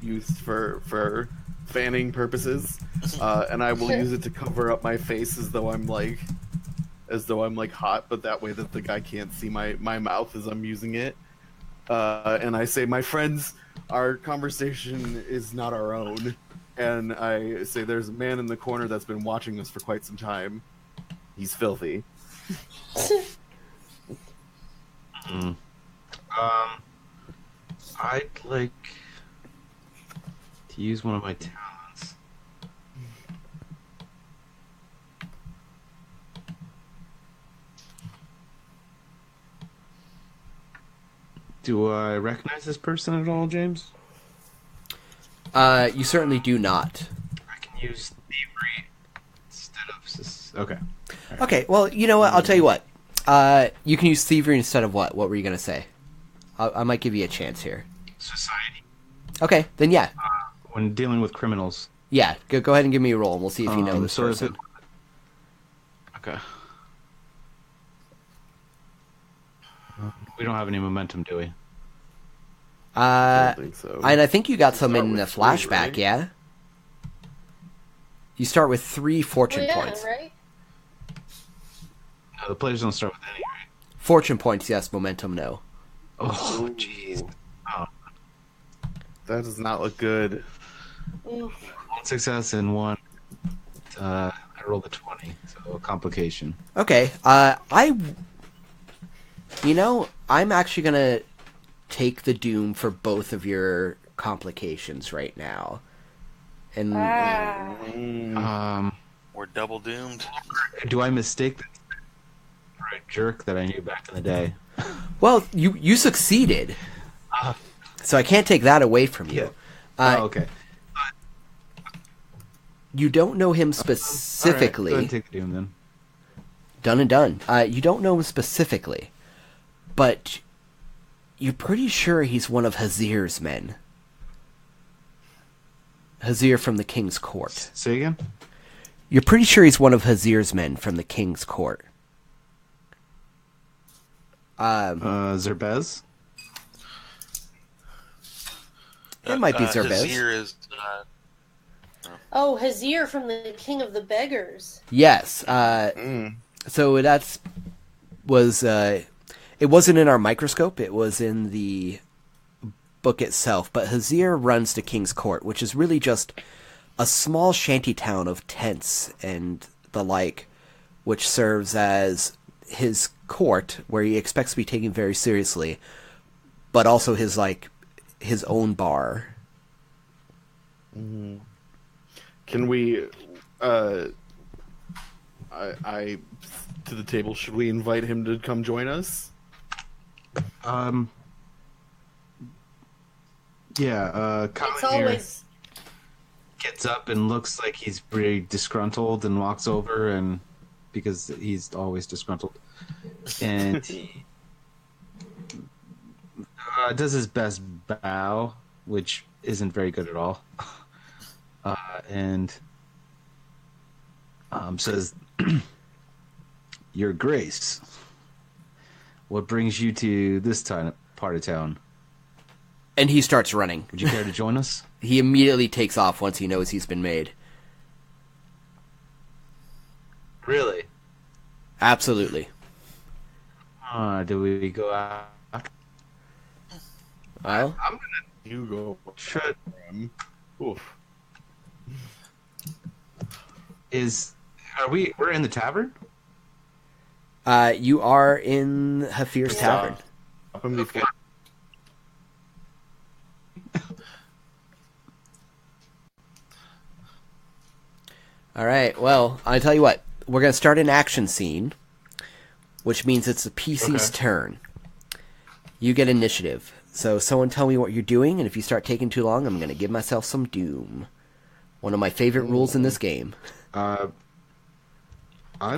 used for fanning purposes, and I will use it to cover up my face as though I'm like hot, but that way that the guy can't see my mouth as I'm using it. And I say, my friends, our conversation is not our own. And I say, there's a man in the corner that's been watching us for quite some time. He's filthy. I'd like to use one of my talents. Do I recognize this person at all, James? You certainly do not. I can use thievery instead of... Okay. Okay, well, you know what? I'll tell you what. You can use thievery instead of what? What were you going to say? I might give you a chance here. Society. Okay, then yeah. When dealing with criminals. Yeah, go ahead and give me a roll, and we'll see if you know this so is person. Okay. We don't have any momentum, do we? I don't think so. And I think you got some Start in the with 3, flashback, right? yeah? You start with 3 fortune points. Right? No, the players don't start with any, right? Fortune points, yes. Momentum, no. Oh, jeez. Oh, That does not look good. Oof. 1 success and 1. I rolled a 20, so complication. Okay, I'm actually gonna take the doom for both of your complications right now. And We're double doomed. Do I mistake that for a jerk that I knew back in the day? well, you succeeded, so I can't take that away from you. Okay. You don't know him All specifically. right, go ahead and take the doom then. Done and done. You don't know him specifically, but you're pretty sure he's one of Hazir's men. Hazir from the King's Court. Say again? You're pretty sure he's one of Hazir's men from the King's Court. Sir Bez? It might be Sir Bez. Hazir is. Oh, Hazir from the King of the Beggars. Yes. So it wasn't in our microscope. It was in the book itself. But Hazir runs the King's Court, which is really just a small shanty town of tents and the like, which serves as his court, where he expects to be taken very seriously, but also his own bar. Mm-hmm. Can we, I to the table, should we invite him to come join us? Yeah, It's Carousing always gets up and looks like he's pretty disgruntled and walks over and because he's always disgruntled. And he does his best bow, which isn't very good at all. And says, Your Grace, what brings you to this part of town? And he starts running. Would you care to join us? He immediately takes off once he knows he's been made. Really? Absolutely. Do we go out? Well, I'm gonna you go. Should Oof. we're in the tavern? you are in Hafir's tavern. Up him before. All right. Well, I tell you what. We're going to start an action scene, which means it's the PC's turn. You get initiative. So someone tell me what you're doing, and if you start taking too long, I'm going to give myself some doom. One of my favorite rules in this game. I'm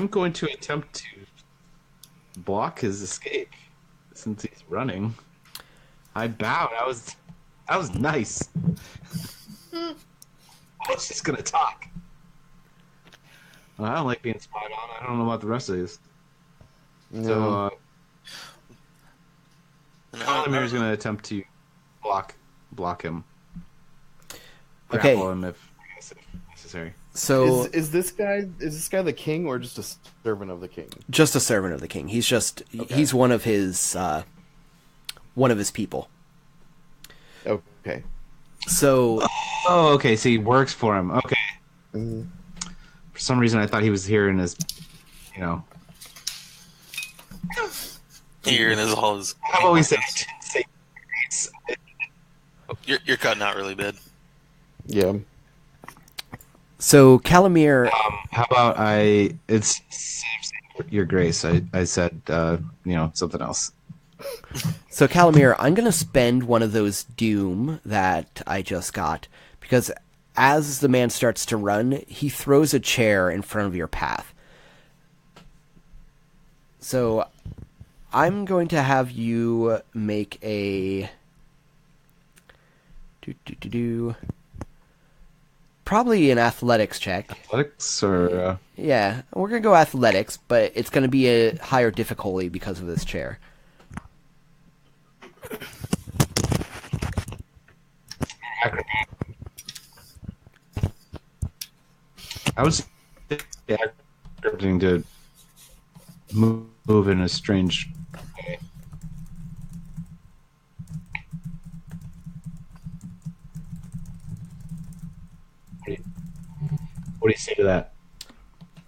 going to attempt to block his escape since he's running. I bowed. That was nice. She's just gonna talk. I don't like being spied on. I don't know about the rest of these. So, Colomir's going to attempt to block him. Okay. Grapple him if necessary. So Is this guy the king or just a servant of the king? just a servant of the king. He's just he's one of his people. Okay. So Oh, okay. So he works for him. Okay. Mhm. For some reason, I thought he was here in his, Here and all his. I've always said, You're cutting out really bad. Yeah. So Calamir, how about it's Your Grace. I said, something else. So Calamir, I'm going to spend one of those doom that I just got, because as the man starts to run, he throws a chair in front of your path. So I'm going to have you make a... Probably an athletics check. Athletics or... Yeah, we're going to go athletics, but it's going to be a higher difficulty because of this chair. I was expecting to move in a strange way. What do you say to that?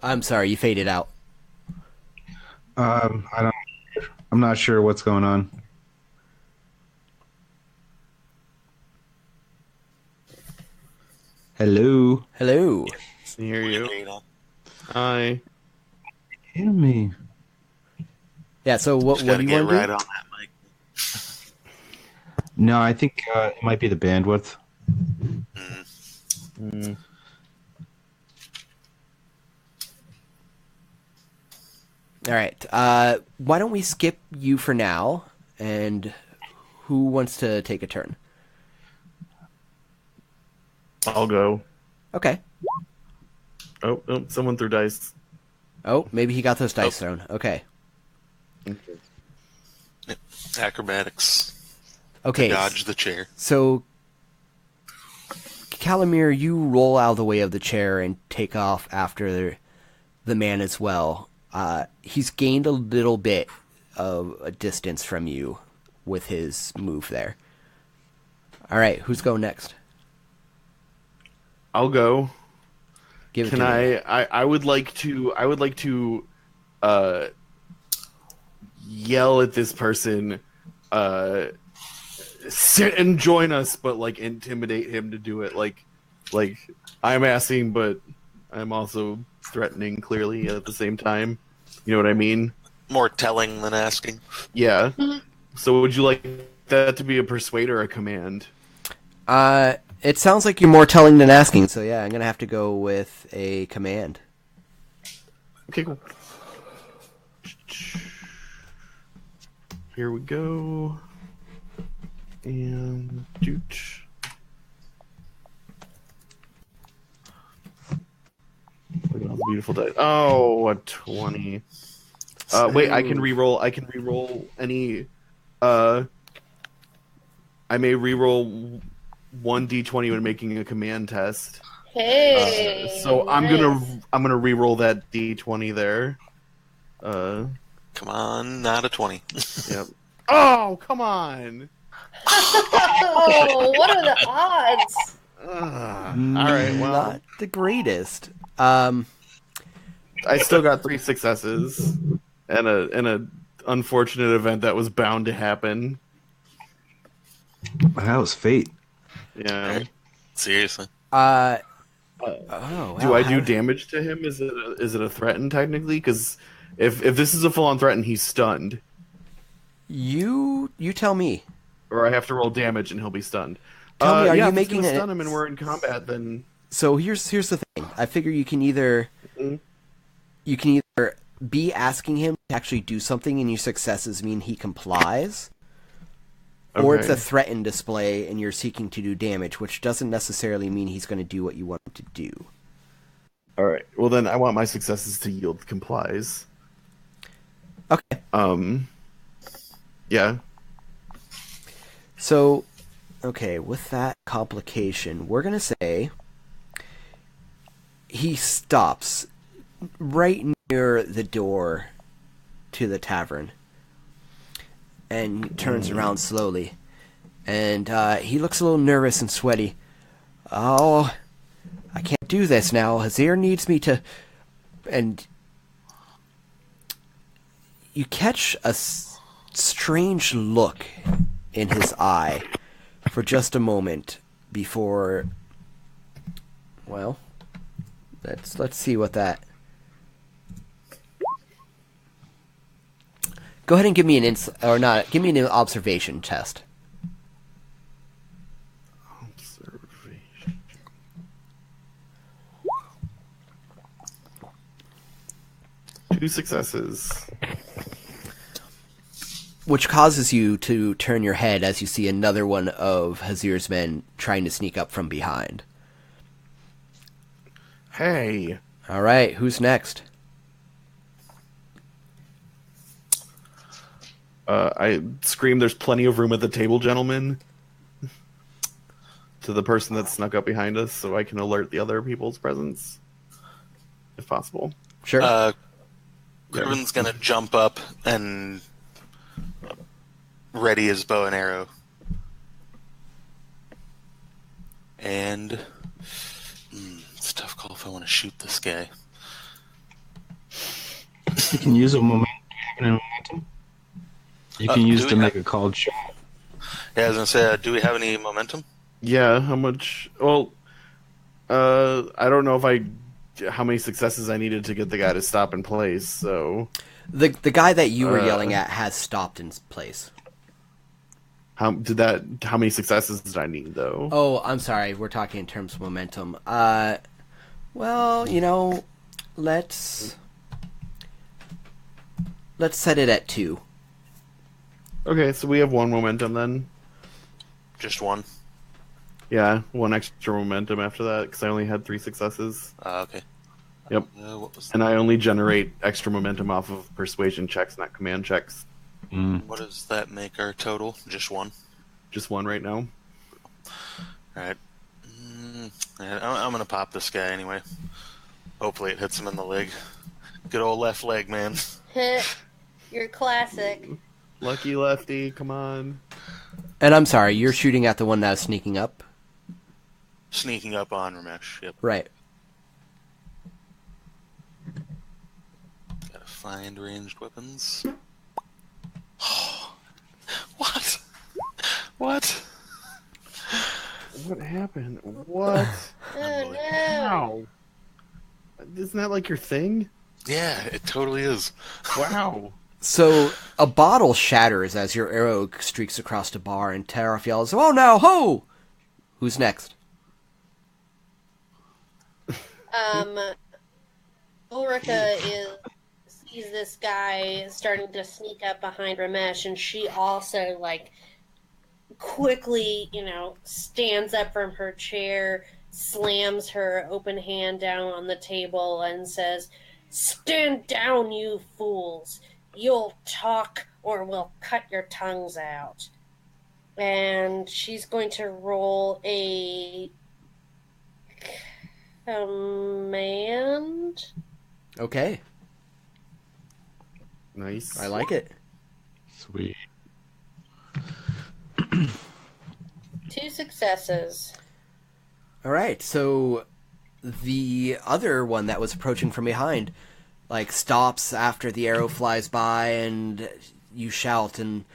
I'm sorry, you faded out. I'm not sure what's going on. Hello. Hello. I hear you. Hi. Hear me. Yeah, so what Just do gotta you get want to right do? on that mic. No, I think it might be the bandwidth. Mm. All right. Why don't we skip you for now, and who wants to take a turn? I'll go. Okay. Oh, someone threw dice. Oh, maybe he got those dice thrown. Okay. Acrobatics. Okay. Dodge the chair. So, Calamir, you roll out of the way of the chair and take off after the man as well. He's gained a little bit of a distance from you with his move there. All right, who's going next? I'll go. Give it Can to me. I would like to yell at this person, sit and join us, but like intimidate him to do it. Like I'm asking, but I'm also threatening clearly at the same time. You know what I mean? More telling than asking. Yeah. So would you like that to be a persuade or a command? It sounds like you're more telling than asking, so yeah, I'm gonna have to go with a command. Okay, cool. Here we go. And doot. Look at all the beautiful dice. Oh, a 20. Wait, I can reroll. I can reroll any. I may reroll 1d20 when making a command test. Hey. So I'm nice. gonna reroll that d20 there. Come on, not a 20. Yep. Oh, come on. Oh, what are the odds? All right. Well, Not the greatest. I still got 3 successes and a unfortunate event that was bound to happen. That was fate. Yeah. Seriously. Oh, Do wow, I do damage to him? Is it a threaten technically? Because if this is a full on threaten, he's stunned. You tell me. Or I have to roll damage and he'll be stunned. Tell me, are yeah, you if making it's gonna it? stun him and we're in combat? Then So here's the thing. I figure you can either be asking him to actually do something, and your successes mean he complies, or it's Okay. a threatened display, and you're seeking to do damage, which doesn't necessarily mean he's going to do what you want him to do. all right. Well, then I want my successes to yield complies. Okay. Yeah. So, okay, with that complication, we're going to say he stops right near the door to the tavern and turns around slowly. And he looks a little nervous and sweaty. Oh, I can't do this now. Hazir needs me to... And you catch a strange look in his eye for just a moment before... Well, let's see what that... Go ahead and give me an give me an observation test. Observation. Two successes. Which causes you to turn your head as you see another one of Hazir's men trying to sneak up from behind. Hey. Alright, who's next? I scream, there's plenty of room at the table, gentlemen. To the person that snuck up behind us so I can alert the other people's presence. If possible. Sure. Griven's gonna jump up and ready his bow and arrow. And it's a tough call if I want to shoot this guy. You can use a momentum. You can use to make a called shot. Yeah, I was gonna say, do we have any momentum? Yeah, how much? Well, I don't know how many successes I needed to get the guy to stop in place. So the guy that you were yelling at has stopped in place. how many successes did I need though? Oh, I'm sorry. We're talking in terms of momentum. Well, let's set it at 2. Okay, so we have 1 momentum then. Just one. Yeah, 1 extra momentum after that because I only had 3 successes. Okay. Yep. What was And I only generate extra momentum off of persuasion checks, not command checks. what does that make our total? Just one. Just 1 right now. All right. I'm gonna pop this guy anyway. Hopefully it hits him in the leg. Good old left leg, man. You're classic. Lucky lefty, come on. And I'm sorry, you're shooting at the one that was sneaking up? Sneaking up on Ramesh. Yep. Right. Gotta find ranged weapons. What? What? What happened? What? Oh no. Wow. Isn't that like your thing? Yeah, it totally is. Wow. So a bottle shatters as your arrow streaks across the bar, and Taraf yells, "Oh, now, ho! Who's next?" Ulrika sees this guy starting to sneak up behind Ramesh, and she also, like, quickly, stands up from her chair, slams her open hand down on the table, and says, "Stand down, you fools! You'll talk, or we'll cut your tongues out." And she's going to roll a command. Okay, Nice. I like it. Sweet. 2 successes. All right, so the other one that was approaching from behind, like, stops after the arrow flies by, and you shout, and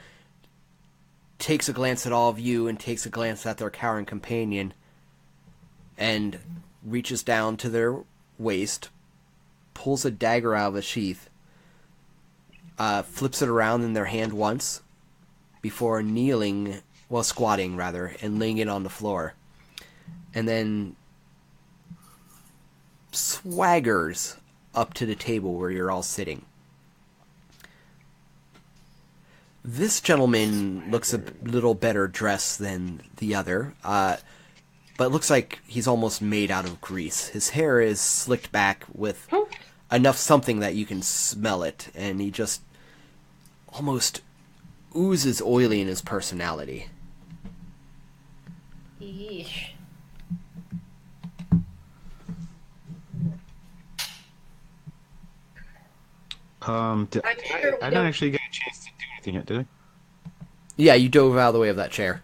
takes a glance at all of you, and takes a glance at their cowering companion, and reaches down to their waist, pulls a dagger out of the sheath, flips it around in their hand once, before squatting rather, and laying it on the floor, and then swaggers up to the table where you're all sitting. This gentleman looks a little better dressed than the other, but looks like he's almost made out of grease. His hair is slicked back with enough something that you can smell it, and he just almost oozes oily in his personality. Yeesh. I didn't actually get a chance to do anything yet, did I? Yeah, you dove out of the way of that chair.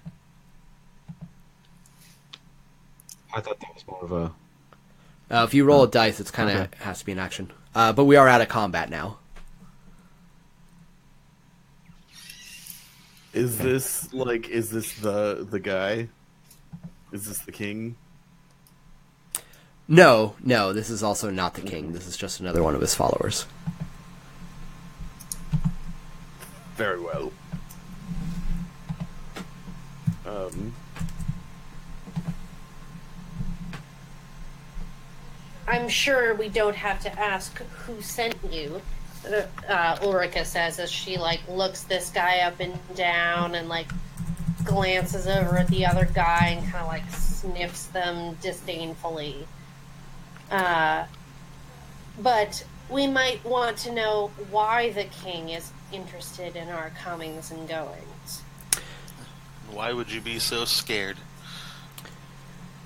I thought that was more of a... If you roll a dice, it's kind of Okay. has to be an action. But we are out of combat now. Is this the guy? Is this the king? No, this is also not the king. This is just another one of his followers. Very well. I'm sure we don't have to ask who sent you, Ulrika says as she, like, looks this guy up and down and, like, glances over at the other guy and kind of, like, sniffs them disdainfully. But we might want to know why the king is interested in our comings and goings. Why would you be so scared?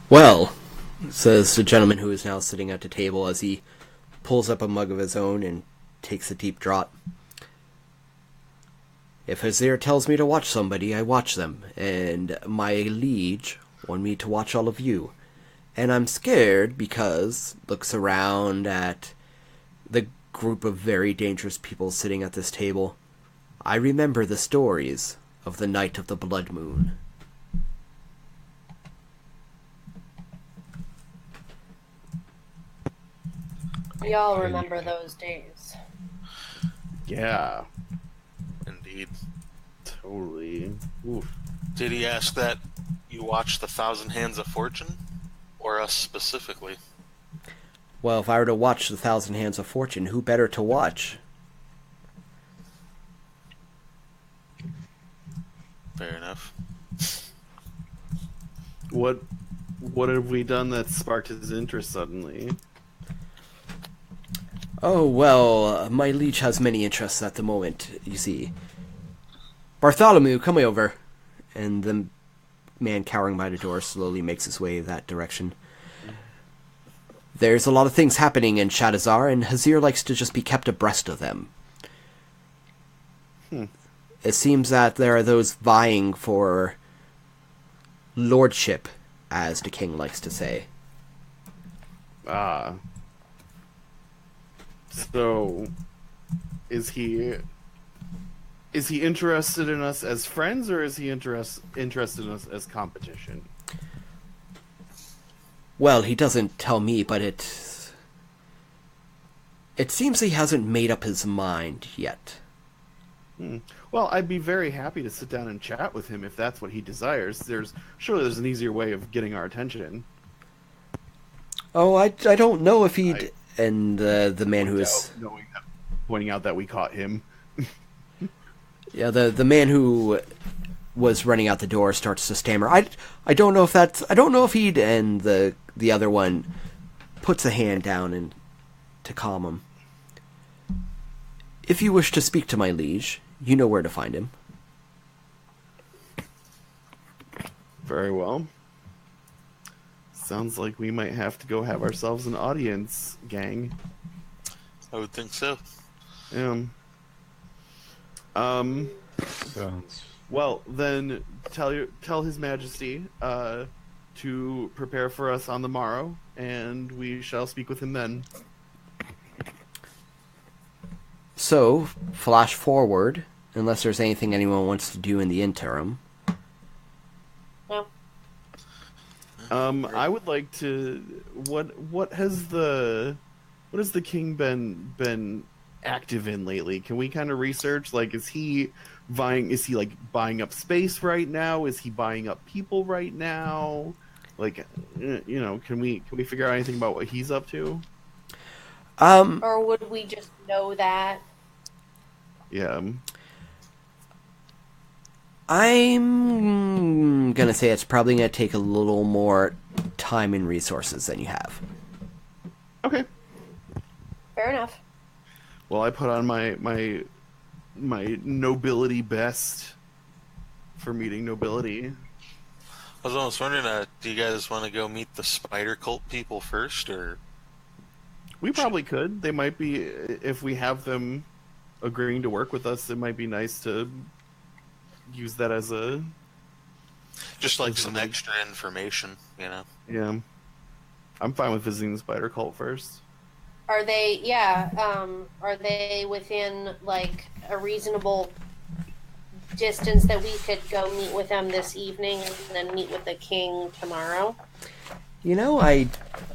Well, says the gentleman who is now sitting at the table as he pulls up a mug of his own and takes a deep draught. If Hazir tells me to watch somebody, I watch them, and my liege want me to watch all of you. And I'm scared because, looks around at the group of very dangerous people sitting at this table, I remember the stories of the night of the blood moon. We all remember those days. Yeah, Indeed. totally. Oof. Did he ask that you watch the Thousand Hands of Fortune? Or us specifically? Well, if I were to watch the Thousand Hands of Fortune, who better to watch? Fair enough. What have we done that sparked his interest suddenly? Oh, well, my liege has many interests at the moment, you see. Bartholomew, come over. And the man cowering by the door slowly makes his way that direction. There's a lot of things happening in Shadizaar, and Hazir likes to just be kept abreast of them. It seems that there are those vying for lordship, as the king likes to say. Ah. So, is he interested in us as friends, or is he interested in us as competition? Well, he doesn't tell me, but it seems he hasn't made up his mind yet. Well, I'd be very happy to sit down and chat with him if that's what he desires. Surely there's an easier way of getting our attention. Oh, I don't know if he'd... And the man who is... Pointing out that we caught him. Yeah, the man who was running out the door starts to stammer. I don't know if that's... I don't know if he'd... And the other one puts a hand down and to calm him. If you wish to speak to my liege, you know where to find him. Very well. Sounds like we might have to go have ourselves an audience, gang. I would think so. Well, then tell His Majesty to prepare for us on the morrow, and we shall speak with him then. So, flash forward, unless there's anything anyone wants to do in the interim. No. I would like to. What has the king been active in lately? Can we kind of research? Like, is he like buying up space right now? Is he buying up people right now? Like, can we figure out anything about what he's up to? Or would we just know that? Yeah. I'm gonna say it's probably gonna take a little more time and resources than you have. Okay. Fair enough. Well, I put on my nobility best for meeting nobility. I was almost wondering, do you guys want to go meet the spider cult people first, or... We probably could. They might be, if we have them agreeing to work with us, it might be nice to use that as a... Just like some extra information, you know? Yeah. I'm fine with visiting the spider cult first. Are they, are they within, like, a reasonable distance that we could go meet with them this evening and then meet with the king tomorrow? I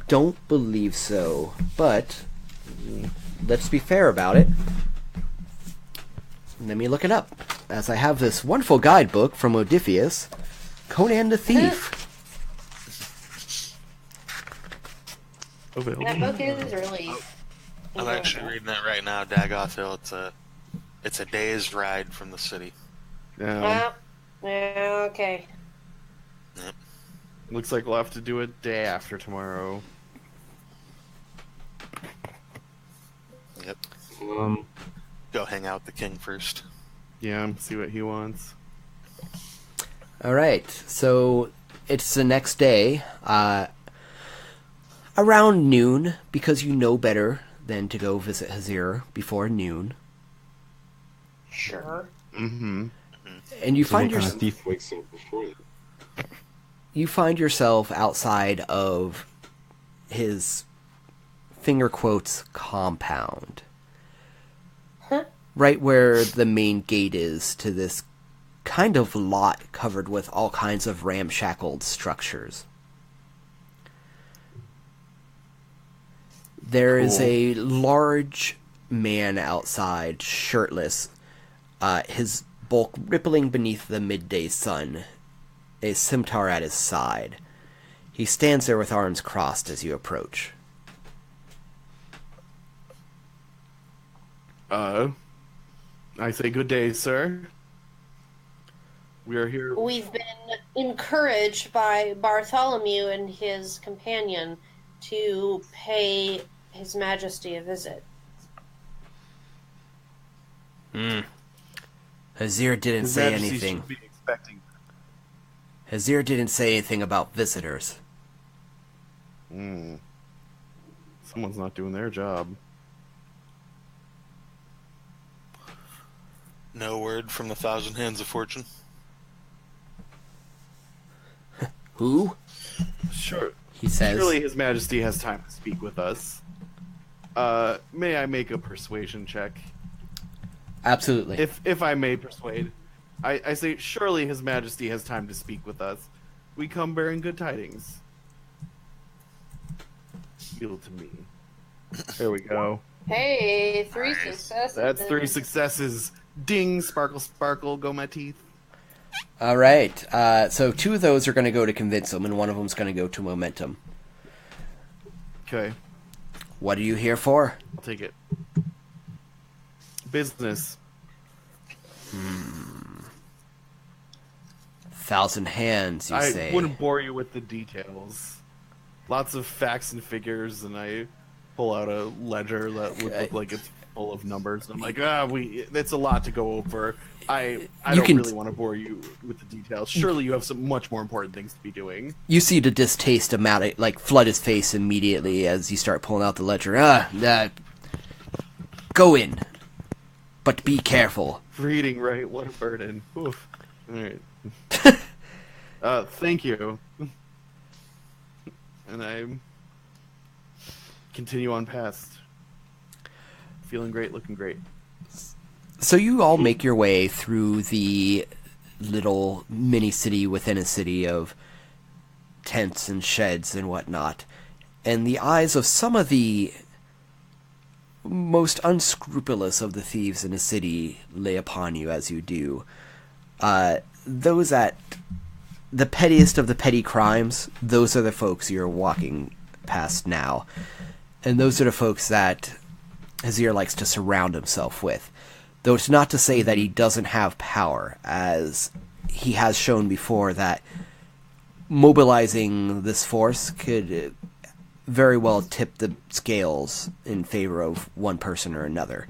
don't believe so, but let's be fair about it. Let me look it up, as I have this wonderful guidebook from Modiphius, Conan the Thief. That book is really... I'm actually reading it right now, Dagoth Hill. It's a day's ride from the city. Yeah. Okay. Yep. Looks like we'll have to do it day after tomorrow. Yep. Go hang out with the king first. Yeah, see what he wants. Alright, so it's the next day, around noon, because you know better than to go visit Hazir before noon. Sure. Mm-hmm. And you So find what kind yourself... of thief wakes up before that? You find yourself outside of his, finger quotes, compound. Huh? Right where the main gate is to this kind of lot covered with all kinds of ramshackled structures. There is a large man outside, shirtless, his bulk rippling beneath the midday sun, a scimitar at his side. He stands there with arms crossed as you approach. I say good day, sir. We are here. We've been encouraged by Bartholomew and his companion to pay His Majesty a visit. Hazir didn't His say Majesty anything. should be expecting. Hazir didn't say anything about visitors. Someone's not doing their job. No word from the Thousand Hands of Fortune. Who? Sure. He says. Surely His Majesty has time to speak with us. May I make a persuasion check? Absolutely. If I may persuade. I say, surely His Majesty has time to speak with us. We come bearing good tidings. Yield to me. There we go. Hey, 3 successes. That's 3 successes. Ding, sparkle, sparkle, go my teeth. All right. So 2 of those are going to go to convince him, and 1 of them's going to go to momentum. Okay, What are you here for? I'll take it. Business. 1,000 hands, you I say. wouldn't bore you with the details. Lots of facts and figures, and I pull out a ledger that would look like it's full of numbers. And I'm like, it's a lot to go over. I don't really want to bore you with the details. Surely you have some much more important things to be doing. You see the distaste flood his face immediately as you start pulling out the ledger. Go in, but be careful. Reading, right? What a burden. Oof. All right. Thank you. And I continue on past. Feeling great, looking great. So you all make your way through the little mini-city within a city of tents and sheds and whatnot, and the eyes of some of the most unscrupulous of the thieves in the city lay upon you as you do. Those at the pettiest of the petty crimes, those are the folks you're walking past now. And those are the folks that Hazir likes to surround himself with. Though it's not to say that he doesn't have power, as he has shown before that mobilizing this force could very well tip the scales in favor of one person or another.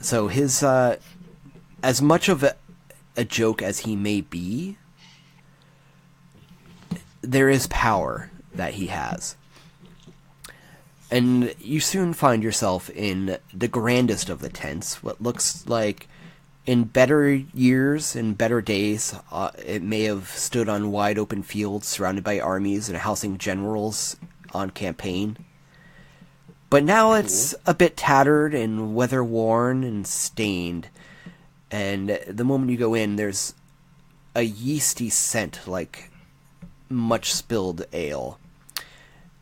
So his, as much of a joke as he may be, there is power that he has. And you soon find yourself in the grandest of the tents, what looks like in better years, in better days, it may have stood on wide open fields surrounded by armies and housing generals on campaign. But now it's a bit tattered and weather-worn and stained. And the moment you go in, there's a yeasty scent like much spilled ale.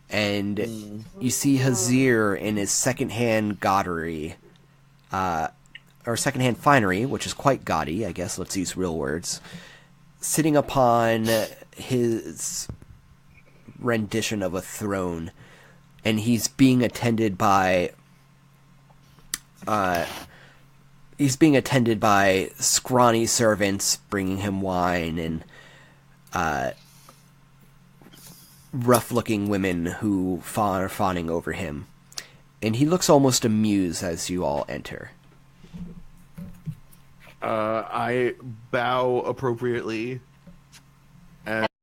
And you see Hazir in his second-hand gaudery, or second-hand finery, which is quite gaudy, I guess, let's use real words, sitting upon his rendition of a throne, and he's being attended by scrawny servants bringing him wine and rough-looking women who are fawning over him. And he looks almost amused as you all enter. I bow appropriately